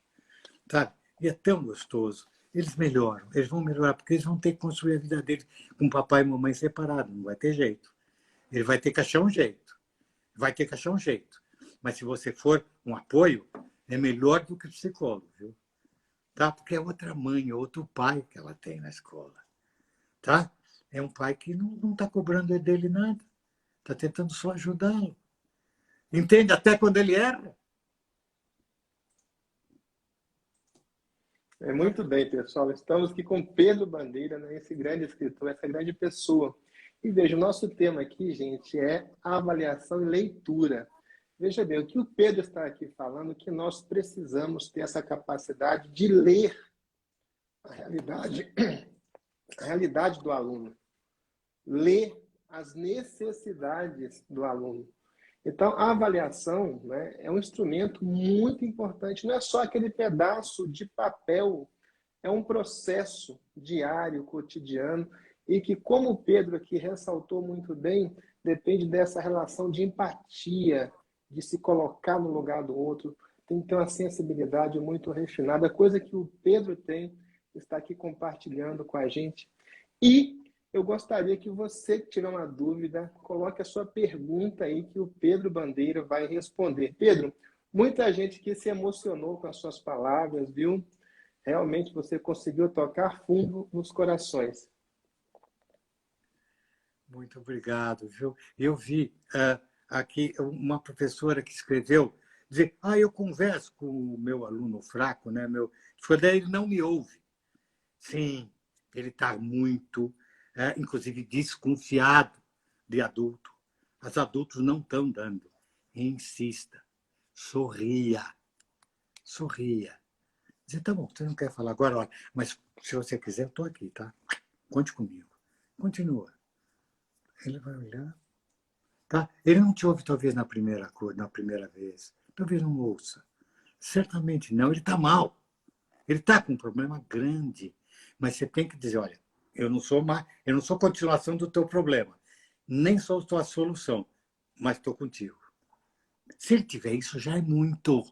Tá? E é tão gostoso. Eles melhoram, eles vão melhorar, porque eles vão ter que construir a vida deles com papai e mamãe separados, não vai ter jeito. Ele vai ter que achar um jeito. Vai ter que achar um jeito. Mas se você for um apoio, é melhor do que psicólogo, viu? Tá? Porque é outra mãe, é outro pai que ela tem na escola. Tá? É um pai que não está cobrando dele nada. Está tentando só ajudá-lo. Entende? Até quando ele erra. Muito bem, pessoal. Estamos aqui com Pedro Bandeira, né? Esse grande escritor, essa grande pessoa. E veja, o nosso tema aqui, gente, é avaliação e leitura. Veja bem, o que o Pedro está aqui falando é que nós precisamos ter essa capacidade de ler a realidade do aluno. Ler as necessidades do aluno. Então, a avaliação, né, é um instrumento muito importante. Não é só aquele pedaço de papel, é um processo diário, cotidiano, e que, como o Pedro aqui ressaltou muito bem, depende dessa relação de empatia, de se colocar no lugar do outro. Tem que ter uma sensibilidade muito refinada, coisa que o Pedro tem, está aqui compartilhando com a gente. E eu gostaria que você, que tiver uma dúvida, coloque a sua pergunta aí que o Pedro Bandeira vai responder. Pedro, muita gente que se emocionou com as suas palavras, viu? Realmente você conseguiu tocar fundo nos corações. Muito obrigado, viu? Eu vi aqui uma professora que escreveu dizer, eu converso com o meu aluno fraco, né? Daí ele não me ouve. Sim, ele está muito, inclusive, desconfiado de adulto. Os adultos não estão dando. Insista, sorria, sorria. Dizer, tá bom, você não quer falar agora, olha, mas se você quiser, eu estou aqui, tá? Conte comigo. Continua. Ele vai olhar. Tá? Ele não te ouve, talvez, na primeira vez. Talvez não ouça. Certamente não. Ele está mal. Ele está com um problema grande. Mas você tem que dizer, olha, eu não sou continuação do teu problema. Nem sou tua solução. Mas estou contigo. Se ele tiver isso, já é muito.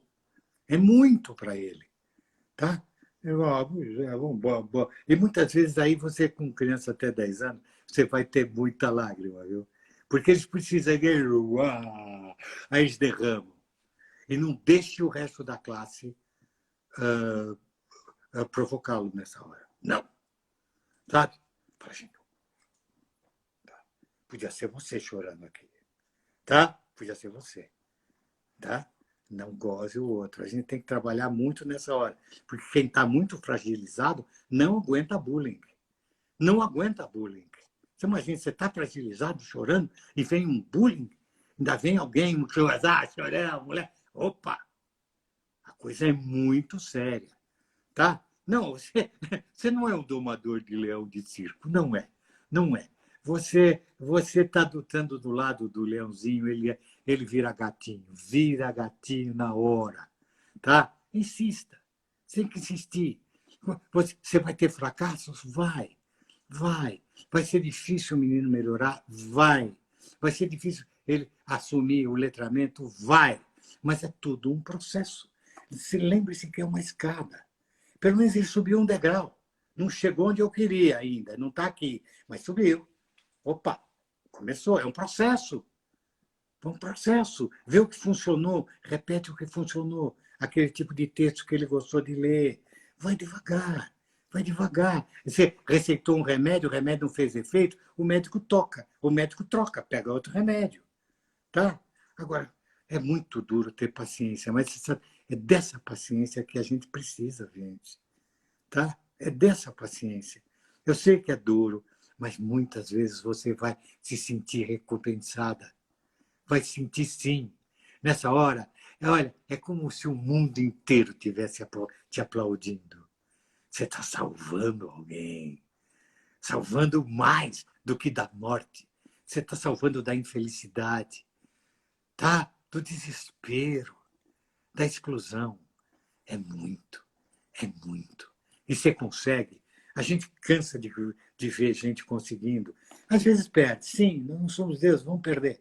É muito para ele. Tá? Bom. E muitas vezes aí você, com criança até 10 anos, você vai ter muita lágrima, viu? Porque eles precisam ir, aí eles derramam. E não deixe o resto da classe provocá-lo nessa hora. Não. Sabe? Fala, gente, tá? Podia ser você chorando aqui. Tá? Podia ser você. Tá? Não goze o outro. A gente tem que trabalhar muito nessa hora. Porque quem está muito fragilizado não aguenta bullying. Não aguenta bullying. Você imagina, você está fragilizado, chorando, e vem um bullying, ainda vem alguém, chorando, mulher. Opa! A coisa é muito séria. Tá? Não, você não é o domador de leão de circo. Não é. Não é. Você está lutando do lado do leãozinho, ele vira gatinho na hora. Tá? Insista. Você tem que insistir. Você vai ter fracassos? Vai. Vai. Vai ser difícil o menino melhorar? Vai. Vai ser difícil ele assumir o letramento? Vai. Mas é tudo um processo. Lembre-se que é uma escada. Pelo menos ele subiu um degrau. Não chegou onde eu queria ainda, não está aqui, mas subiu. Opa, começou, é um processo. É um processo. Vê o que funcionou, repete o que funcionou. Aquele tipo de texto que ele gostou de ler. Vai devagar. Vai devagar. Você receitou um remédio, o remédio não fez efeito, o médico troca, pega outro remédio. Tá? Agora, é muito duro ter paciência, mas é dessa paciência que a gente precisa, gente. Tá? É dessa paciência. Eu sei que é duro, mas muitas vezes você vai se sentir recompensada. Vai sentir sim. Nessa hora, olha, é como se o mundo inteiro tivesse te aplaudindo. Você está salvando alguém. Salvando mais do que da morte. Você está salvando da infelicidade. Tá? do desespero, da exclusão. É muito, é muito. E você consegue. A gente cansa de ver gente conseguindo. Às vezes perde. Sim, nós não somos Deus, vamos perder.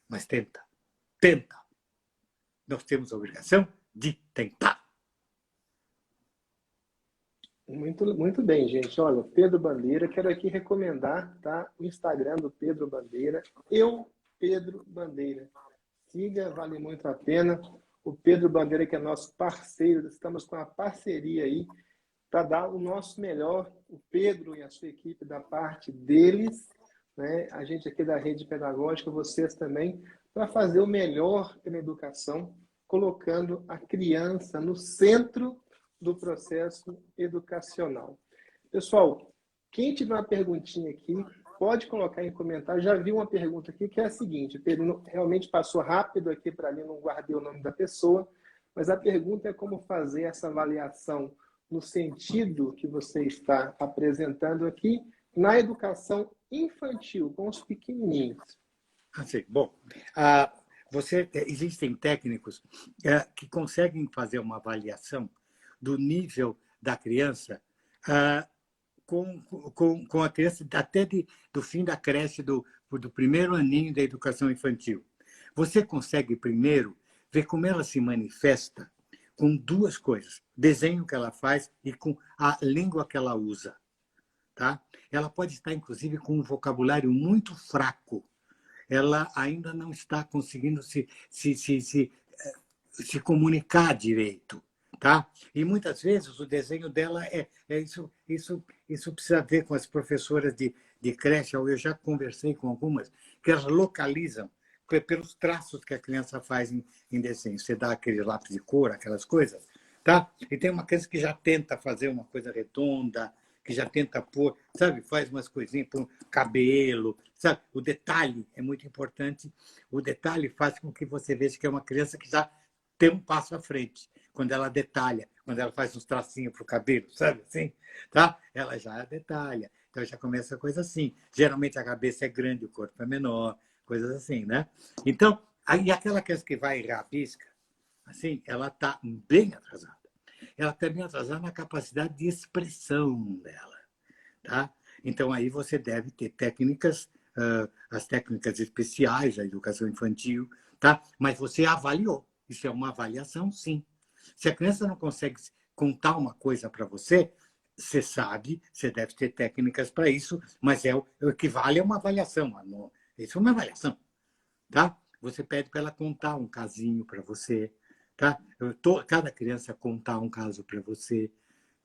Mas tenta, tenta. Nós temos a obrigação de tentar. Muito bem, gente. Olha, Pedro Bandeira, quero aqui recomendar, tá? O Instagram do Pedro Bandeira, Pedro Bandeira. Siga, vale muito a pena. O Pedro Bandeira, que é nosso parceiro, estamos com uma parceria aí para dar o nosso melhor, o Pedro e a sua equipe da parte deles, né? A gente aqui da rede pedagógica, vocês também, para fazer o melhor na educação, colocando a criança no centro do processo educacional. Pessoal, quem tiver uma perguntinha aqui, pode colocar em comentário. Já vi uma pergunta aqui que é a seguinte, Pedro, realmente passou rápido aqui para mim, não guardei o nome da pessoa, mas a pergunta é como fazer essa avaliação no sentido que você está apresentando aqui, na educação infantil, com os pequenininhos. Assim, bom, existem técnicos que conseguem fazer uma avaliação do nível da criança com a criança até do fim da creche, do primeiro aninho da educação infantil. Você consegue, primeiro, ver como ela se manifesta com duas coisas: o desenho que ela faz e com a língua que ela usa. Tá? Ela pode estar, inclusive, com um vocabulário muito fraco. Ela ainda não está conseguindo se comunicar direito. Tá? E muitas vezes o desenho dela isso precisa ver com as professoras de creche. Eu já conversei com algumas que elas localizam pelos traços que a criança faz em desenho. Você dá aquele lápis de cor, aquelas coisas, tá? E tem uma criança que já tenta fazer uma coisa redonda, que já tenta pôr, sabe, faz umas coisinhas, põe cabelo, sabe? O detalhe é muito importante. O detalhe faz com que você veja que é uma criança que já tem um passo à frente. Quando ela detalha, quando ela faz uns tracinhos para o cabelo, sabe assim? Tá? Ela já detalha. Então já começa a coisa assim. Geralmente a cabeça é grande, o corpo é menor, coisas assim, né? Então, aí aquela criança que vai e rabisca, assim, ela está bem atrasada. Ela está bem atrasada na capacidade de expressão dela, tá? Então aí você deve ter técnicas, as técnicas especiais da educação infantil, tá? Mas você avaliou. Isso é uma avaliação, sim. Se a criança não consegue contar uma coisa para você, você sabe, você deve ter técnicas para isso, mas o equivale a uma avaliação. Isso é uma avaliação, tá? Você pede para ela contar um casinho para você, tá? Cada criança contar um caso para você,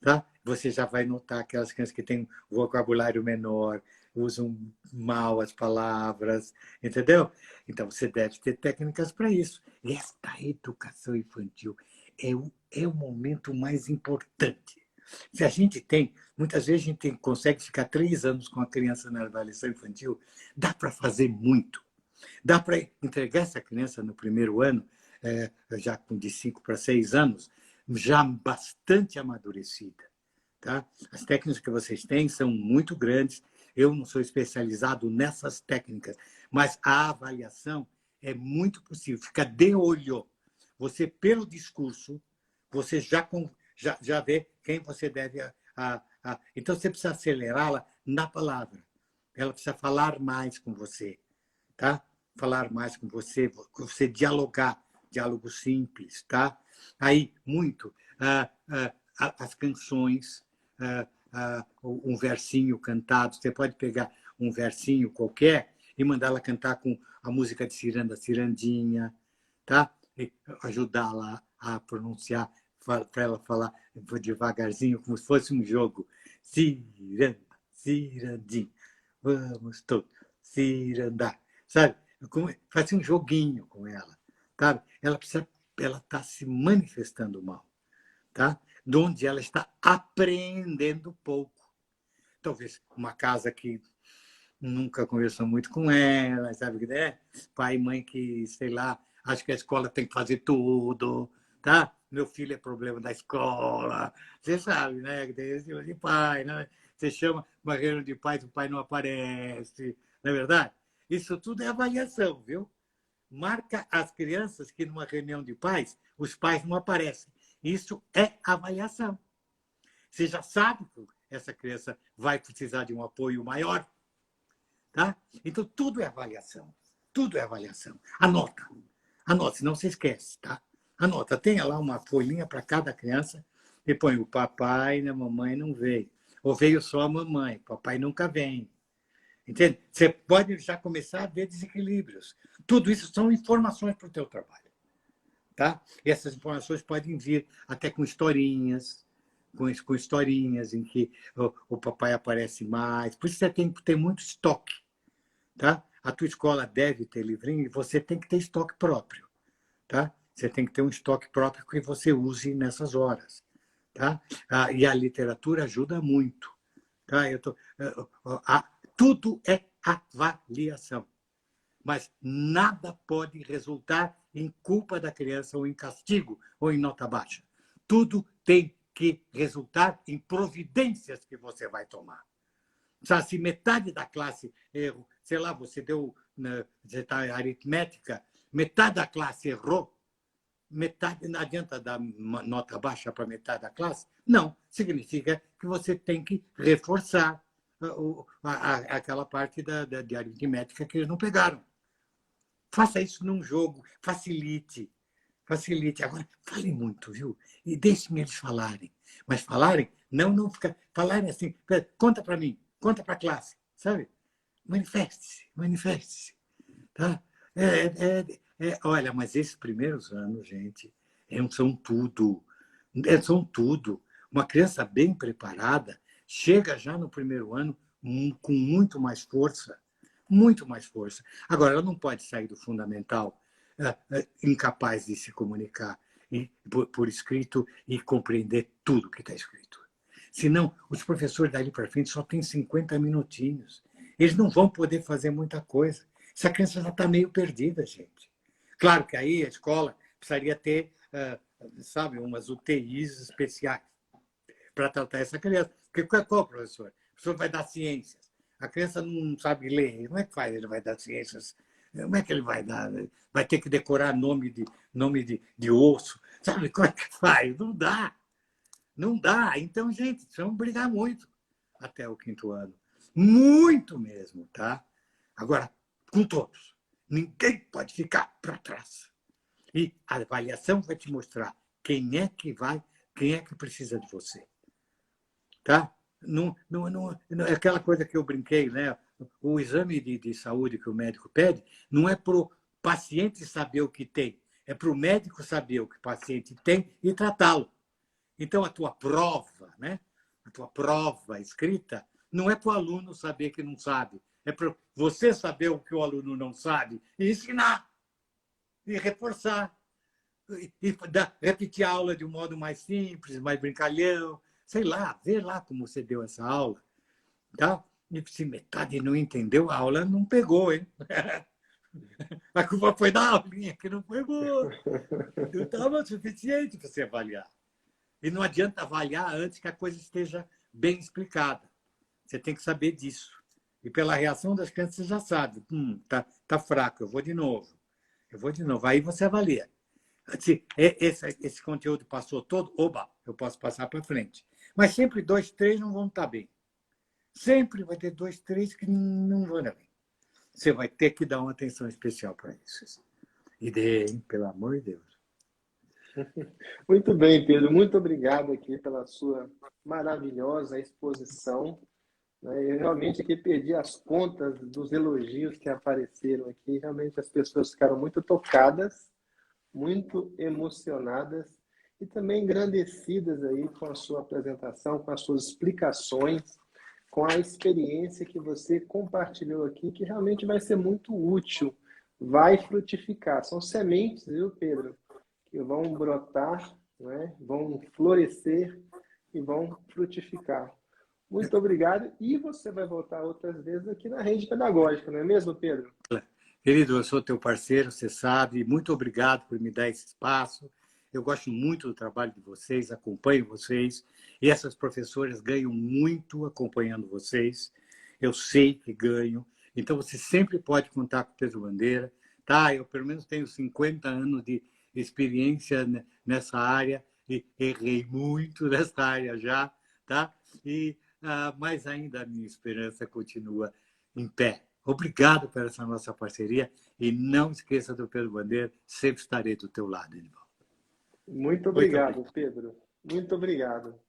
tá? Você já vai notar aquelas crianças que têm vocabulário menor, usam mal as palavras, entendeu? Então, você deve ter técnicas para isso. E esta educação infantil é o momento mais importante. Se a gente tem, muitas vezes a gente consegue ficar 3 anos com a criança na avaliação infantil, dá para fazer muito. Dá para entregar essa criança no primeiro ano, já de 5 para 6 anos, já bastante amadurecida. Tá? As técnicas que vocês têm são muito grandes. Eu não sou especializado nessas técnicas, mas a avaliação é muito possível. Fica de olho. Você, pelo discurso, você já vê quem você deve... Então, você precisa acelerá-la na palavra. Ela precisa falar mais com você. Tá? Falar mais com você dialogar, diálogo simples, tá? Aí, muito, as canções, um versinho cantado, você pode pegar um versinho qualquer e mandá-la cantar com a música de Ciranda, Cirandinha, tá? E ajudá-la a pronunciar, para ela falar devagarzinho, como se fosse um jogo. Ciranda, Cirandinha, vamos todos cirandar. Sabe? Fazer um joguinho com ela. Tá? Ela está se manifestando mal. Tá? De onde ela está aprendendo pouco. Talvez uma casa que nunca conversou muito com ela, sabe? Né? Pai e mãe que, sei lá, acho que a escola tem que fazer tudo. Tá? Meu filho é problema da escola. Você sabe, né? Tem esse tipo de pai, né? Você chama uma reunião de pais, o pai não aparece. Não é verdade? Isso tudo é avaliação, viu? marca as crianças que numa reunião de pais, os pais não aparecem. Isso é avaliação. Você já sabe que essa criança vai precisar de um apoio maior. Tá? Então, tudo é avaliação. Tudo é avaliação. Anota. Anota, senão você esquece. Tá? Anota. Tenha lá uma folhinha para cada criança e põe o papai e a mamãe não veio. Ou veio só a mamãe, papai nunca vem. Entende? Você pode já começar a ver desequilíbrios. Tudo isso são informações para o teu trabalho. Tá? E essas informações podem vir até com historinhas, com historinhas em que o papai aparece mais. Por isso você tem que ter muito estoque. Tá? A tua escola deve ter livrinho e você tem que ter estoque próprio. Tá? Você tem que ter um estoque próprio que você use nessas horas. Tá? E a literatura ajuda muito. Tá? Tudo é avaliação. Mas nada pode resultar em culpa da criança, ou em castigo, ou em nota baixa. Tudo tem que resultar em providências que você vai tomar. Se metade da classe errou, sei lá, você deu, você está aritmética, metade da classe errou, metade, não adianta dar nota baixa para metade da classe? Não, significa que você tem que reforçar aquela parte de aritmética que eles não pegaram. Faça isso num jogo, facilite. Facilite. Agora, fale muito, viu? E deixem eles falarem. Mas falarem, não ficar. Falarem assim, conta para mim, conta para a classe, sabe? Manifeste-se, manifeste-se. Tá? Olha, mas esses primeiros anos, gente, são tudo. São tudo. Uma criança bem preparada chega já no primeiro ano com muito mais força. Muito mais força. Agora, ela não pode sair do fundamental incapaz de se comunicar por escrito e compreender tudo que está escrito. Senão, os professores dali para frente só têm 50 minutinhos. Eles não vão poder fazer muita coisa. Essa criança já está meio perdida, gente. Claro que aí a escola precisaria ter, sabe, umas UTIs especiais para tratar essa criança. Porque qual professor? O professor vai dar ciências. A criança não sabe ler. Como é que faz? Ele vai dar ciências. Como é que ele vai dar? Vai ter que decorar nome de osso. Sabe como é que faz? Não dá. Não dá. Então, gente, vamos brigar muito até o quinto ano. Muito mesmo, tá? Agora, com todos. Ninguém pode ficar para trás. E a avaliação vai te mostrar quem é que precisa de você. Tá? É aquela coisa que eu brinquei, né? O exame de saúde que o médico pede não é para o paciente saber o que tem, é para o médico saber o que o paciente tem e tratá-lo. Então, a tua prova, né? A tua prova escrita, não é para o aluno saber que não sabe, é para você saber o que o aluno não sabe e ensinar, e reforçar, repetir a aula de um modo mais simples, mais brincalhão, sei lá, vê lá como você deu essa aula. Tá? E se metade não entendeu, a aula não pegou, hein? A culpa foi da aulinha que não pegou. Não estava suficiente para você avaliar. E não adianta avaliar antes que a coisa esteja bem explicada. Você tem que saber disso. E pela reação das crianças, você já sabe. Tá fraco, eu vou de novo. Eu vou de novo. Aí você avalia. Se esse conteúdo passou todo, oba, eu posso passar para frente. Mas sempre 2, 3 não vão estar bem. Sempre vai ter 2, 3 que não vão estar bem. Você vai ter que dar uma atenção especial para isso. E dê, pelo amor de Deus. Muito bem, Pedro. Muito obrigado aqui pela sua maravilhosa exposição. Eu realmente aqui perdi as contas dos elogios que apareceram aqui. Realmente as pessoas ficaram muito tocadas, muito emocionadas e também engrandecidas aí com a sua apresentação, com as suas explicações, com a experiência que você compartilhou aqui, que realmente vai ser muito útil, vai frutificar. São sementes, viu, Pedro, que vão brotar, né? Vão florescer e vão frutificar. Muito obrigado. E você vai voltar outras vezes aqui na rede pedagógica, não é mesmo, Pedro? Querido, eu sou teu parceiro, você sabe. Muito obrigado por me dar esse espaço. Eu gosto muito do trabalho de vocês, acompanho vocês. E essas professoras ganham muito acompanhando vocês. Eu sei que ganham. Então, você sempre pode contar com o Pedro Bandeira. tá? Eu, pelo menos, tenho 50 anos de experiência nessa área e errei muito nessa área já, tá? Mas ainda a minha esperança continua em pé. Obrigado por essa nossa parceria e não esqueça do Pedro Bandeira, sempre estarei do teu lado, Edivaldo. Muito Muito obrigado, obrigado. Pedro. Muito obrigado.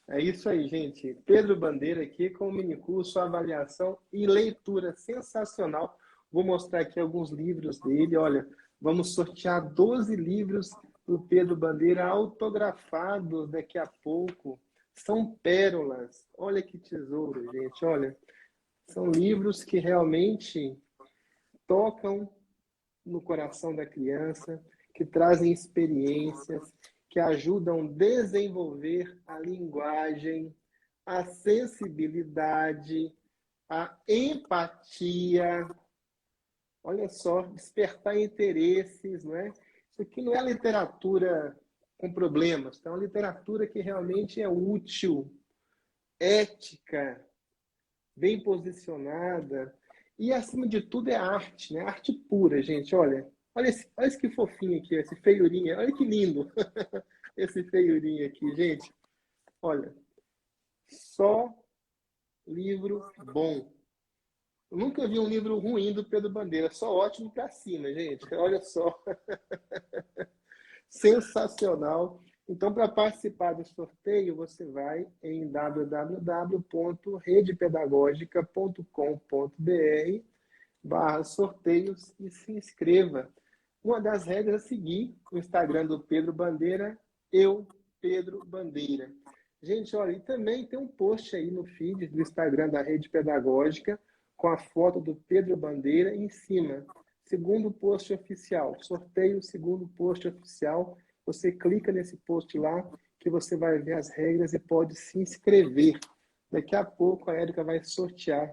É isso aí, gente. Pedro Bandeira aqui com o minicurso, avaliação e leitura sensacional. Vou mostrar aqui alguns livros dele. Olha, vamos sortear 12 livros do Pedro Bandeira autografados daqui a pouco. São pérolas. Olha que tesouro, gente. Olha, são livros que realmente tocam no coração da criança, que trazem experiências, que ajudam a desenvolver a linguagem, a sensibilidade, a empatia. Olha só, despertar interesses, não é? Isso aqui não é literatura com problemas, é uma literatura que realmente é útil, ética, bem posicionada e, acima de tudo, é arte, né? Arte pura, gente. Olha esse que fofinho aqui, esse feiurinha. Olha que lindo esse feiurinho aqui, gente. Olha, só livro bom. Eu nunca vi um livro ruim do Pedro Bandeira, só ótimo para cima, gente. Olha só, sensacional. Então, para participar do sorteio, você vai em www.redepedagogica.com.br/sorteios e se inscreva. Uma das regras é seguir o Instagram do Pedro Bandeira, Pedro Bandeira. Gente, olha, e também tem um post aí no feed do Instagram da Rede Pedagógica com a foto do Pedro Bandeira em cima. Segundo post oficial, sorteio segundo post oficial. Você clica nesse post lá que você vai ver as regras e pode se inscrever. Daqui a pouco a Érica vai sortear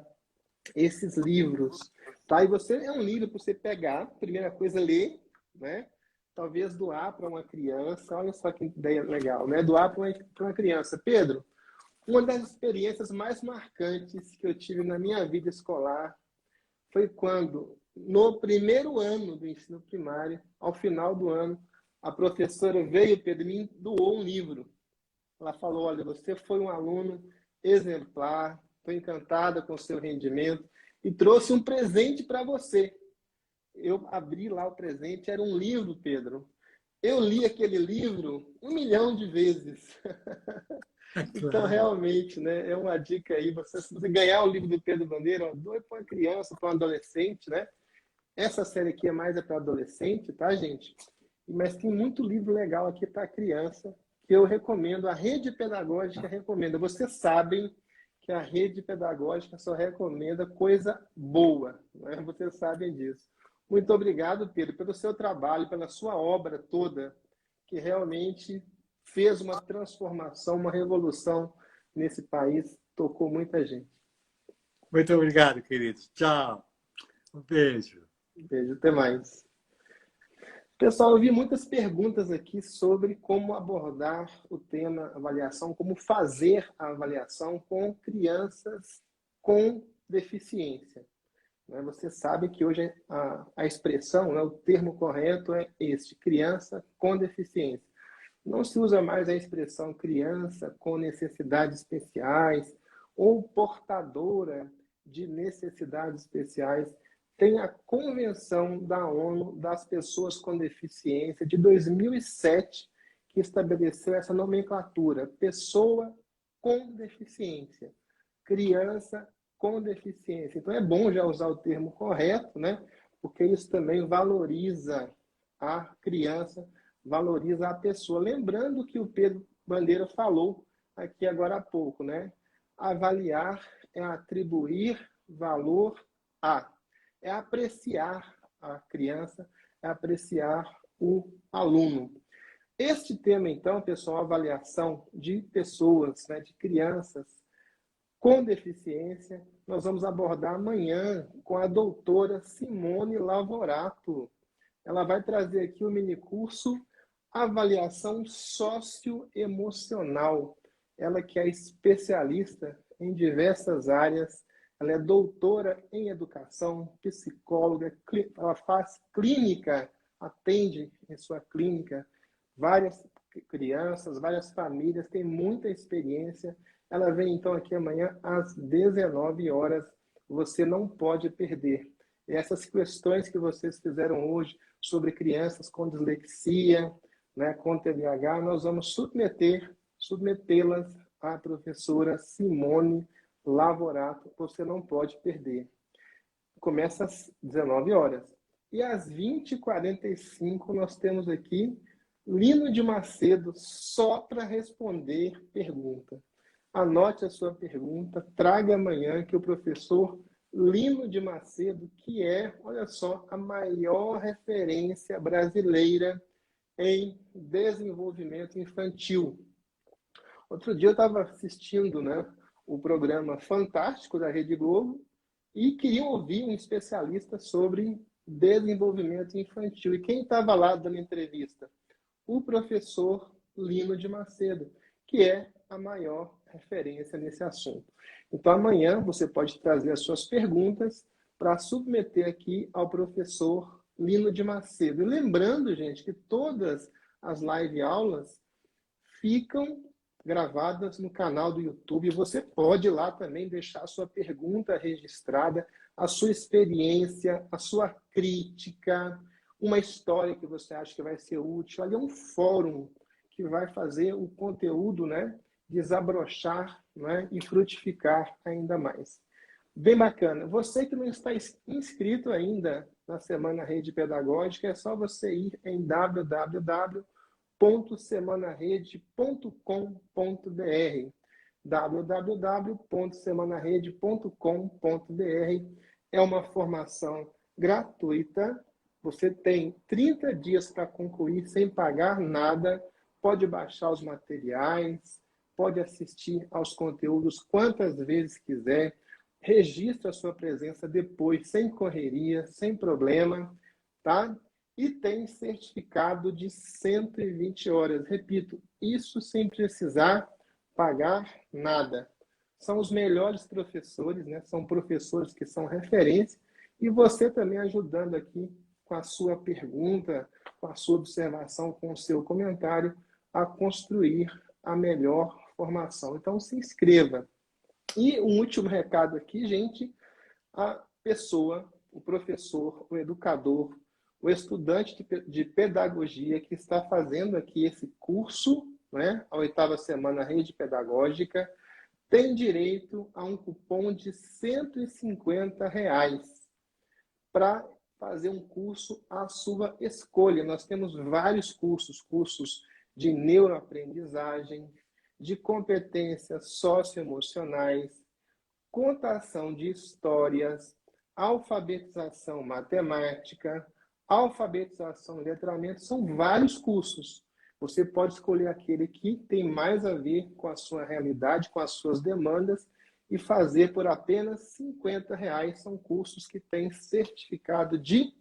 esses livros, tá? E você é um livro para você pegar, primeira coisa, ler, né? Talvez doar para uma criança. Olha só que ideia legal, né? Doar para uma criança. Pedro, uma das experiências mais marcantes que eu tive na minha vida escolar foi quando, no primeiro ano do ensino primário, ao final do ano, a professora veio, Pedro, e me doou um livro. Ela falou, olha, você foi um aluno exemplar, estou encantada com o seu rendimento e trouxe um presente para você. Eu abri lá o presente, era um livro, Pedro. Eu li aquele livro 1 milhão de vezes. Então, Claro. realmente, né, é uma dica aí, se você ganhar o livro do Pedro Bandeira, doe para uma criança, para um adolescente, né? Essa série aqui é mais para adolescente, tá, gente? Mas tem muito livro legal aqui para criança que eu recomendo. A Rede Pedagógica recomenda. Vocês sabem que a Rede Pedagógica só recomenda coisa boa, né? Vocês sabem disso. Muito obrigado, Pedro, pelo seu trabalho, pela sua obra toda, que realmente fez uma transformação, uma revolução nesse país, tocou muita gente. Muito obrigado, querido. Tchau. Um beijo. Beijo, até mais. Pessoal, eu vi muitas perguntas aqui sobre como abordar o tema avaliação, como fazer a avaliação com crianças com deficiência. Você sabe que hoje a expressão, o termo correto é este, criança com deficiência. Não se usa mais a expressão criança com necessidades especiais ou portadora de necessidades especiais. Tem a Convenção da ONU das Pessoas com Deficiência de 2007 que estabeleceu essa nomenclatura: pessoa com deficiência, criança com deficiência. Então é bom já usar o termo correto, né? Porque isso também valoriza a criança, valoriza a pessoa. Lembrando que o Pedro Bandeira falou aqui agora há pouco, né? Avaliar é atribuir valor a, é apreciar a criança, é apreciar o aluno. Este tema, então, pessoal, avaliação de pessoas, né, de crianças com deficiência, nós vamos abordar amanhã com a doutora Simone Lavorato. Ela vai trazer aqui o minicurso Avaliação Socioemocional. Ela que é especialista em diversas áreas ela é doutora em educação, psicóloga, ela faz clínica, atende em sua clínica várias crianças, várias famílias, tem muita experiência. Ela vem então aqui amanhã às 19 horas. Você não pode perder. E essas questões que vocês fizeram hoje sobre crianças com dislexia, né, com TDAH, nós vamos submetê-las à professora Simone Lavorato. Você não pode perder. Começa às 19 horas. E às 20h45 nós temos aqui Lino de Macedo só para responder pergunta. Anote a sua pergunta, traga amanhã que o professor Lino de Macedo, que é, olha só, a maior referência brasileira em desenvolvimento infantil. Outro dia eu estava assistindo, né, o programa Fantástico da Rede Globo e queria ouvir um especialista sobre desenvolvimento infantil. E quem estava lá dando entrevista? O professor Lino de Macedo, que é a maior referência nesse assunto. Então, amanhã você pode trazer as suas perguntas para submeter aqui ao professor Lino de Macedo. E lembrando, gente, que todas as live aulas ficam gravadas no canal do YouTube. Você pode lá também deixar a sua pergunta registrada, a sua experiência, a sua crítica, uma história que você acha que vai ser útil. Ali é um fórum que vai fazer o conteúdo, né, desabrochar, né, e frutificar ainda mais. Bem bacana. Você que não está inscrito ainda na Semana Rede Pedagógica, é só você ir em www.semanarede.com.br www.semanarede.com.br. É uma formação gratuita. Você tem 30 dias para concluir sem pagar nada. Pode baixar os materiais, pode assistir aos conteúdos quantas vezes quiser. Registra a sua presença depois, sem correria, sem problema, tá? E tem certificado de 120 horas. Repito, isso sem precisar pagar nada. São os melhores professores, né? São professores que são referência. E você também ajudando aqui com a sua pergunta, com a sua observação, com o seu comentário, a construir a melhor formação. Então, se inscreva. E um último recado aqui, gente, a pessoa, o professor, o educador, o estudante de pedagogia que está fazendo aqui esse curso, né, a 8ª Semana Rede Pedagógica, tem direito a um cupom de R$150 para fazer um curso à sua escolha. Nós temos vários cursos de neuroaprendizagem, de competências socioemocionais, contação de histórias, alfabetização matemática, alfabetização e letramento. São vários cursos. Você pode escolher aquele que tem mais a ver com a sua realidade, com as suas demandas, e fazer por apenas R$50. São cursos que têm certificado de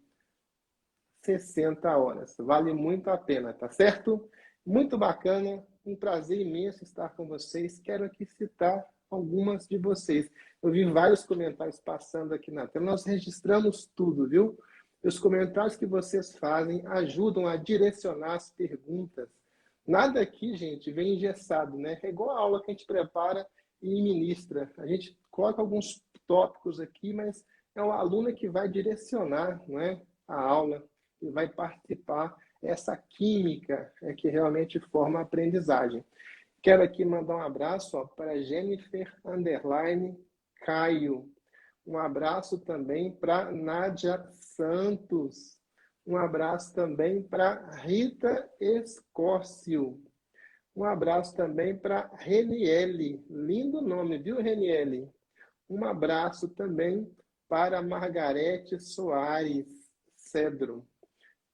60 horas. Vale muito a pena, tá certo? Muito bacana, um prazer imenso estar com vocês. Quero aqui citar algumas de vocês. Eu vi vários comentários passando aqui na tela. Nós registramos tudo, viu? Os comentários que vocês fazem ajudam a direcionar as perguntas. Nada aqui, gente, vem engessado, né? É igual a aula que a gente prepara e ministra. A gente coloca alguns tópicos aqui, mas é o aluno que vai direcionar, não é, a aula, e vai participar. Essa química é que realmente forma a aprendizagem. Quero aqui mandar um abraço para Jennifer Caio. Um abraço também para Nádia Santos. Um abraço também para Rita Escócio. Um abraço também para Reniele. Lindo nome, viu, Reniele? Um abraço também para Margarete Soares Cedro.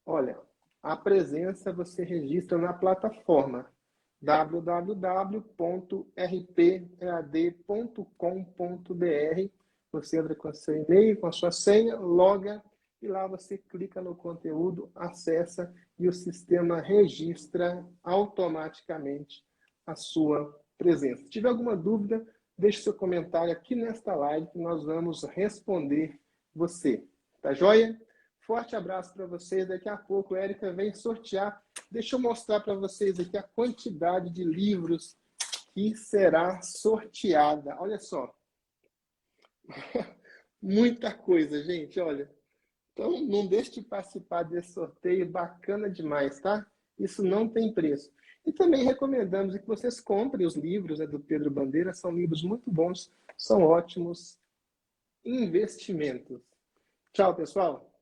Olha, a presença você registra na plataforma www.rpead.com.br. Você entra com seu e-mail, com a sua senha, loga e lá você clica no conteúdo, acessa e o sistema registra automaticamente a sua presença. Se tiver alguma dúvida, deixe seu comentário aqui nesta live que nós vamos responder você. Tá joia? Forte abraço para vocês. Daqui a pouco a Érica vem sortear. Deixa eu mostrar para vocês aqui a quantidade de livros que será sorteada. Olha só. Muita coisa, gente, olha. Então, não deixe de participar desse sorteio, bacana demais, tá? Isso não tem preço. E também recomendamos que vocês comprem os livros, né, do Pedro Bandeira, são livros muito bons, são ótimos investimentos. Tchau, pessoal!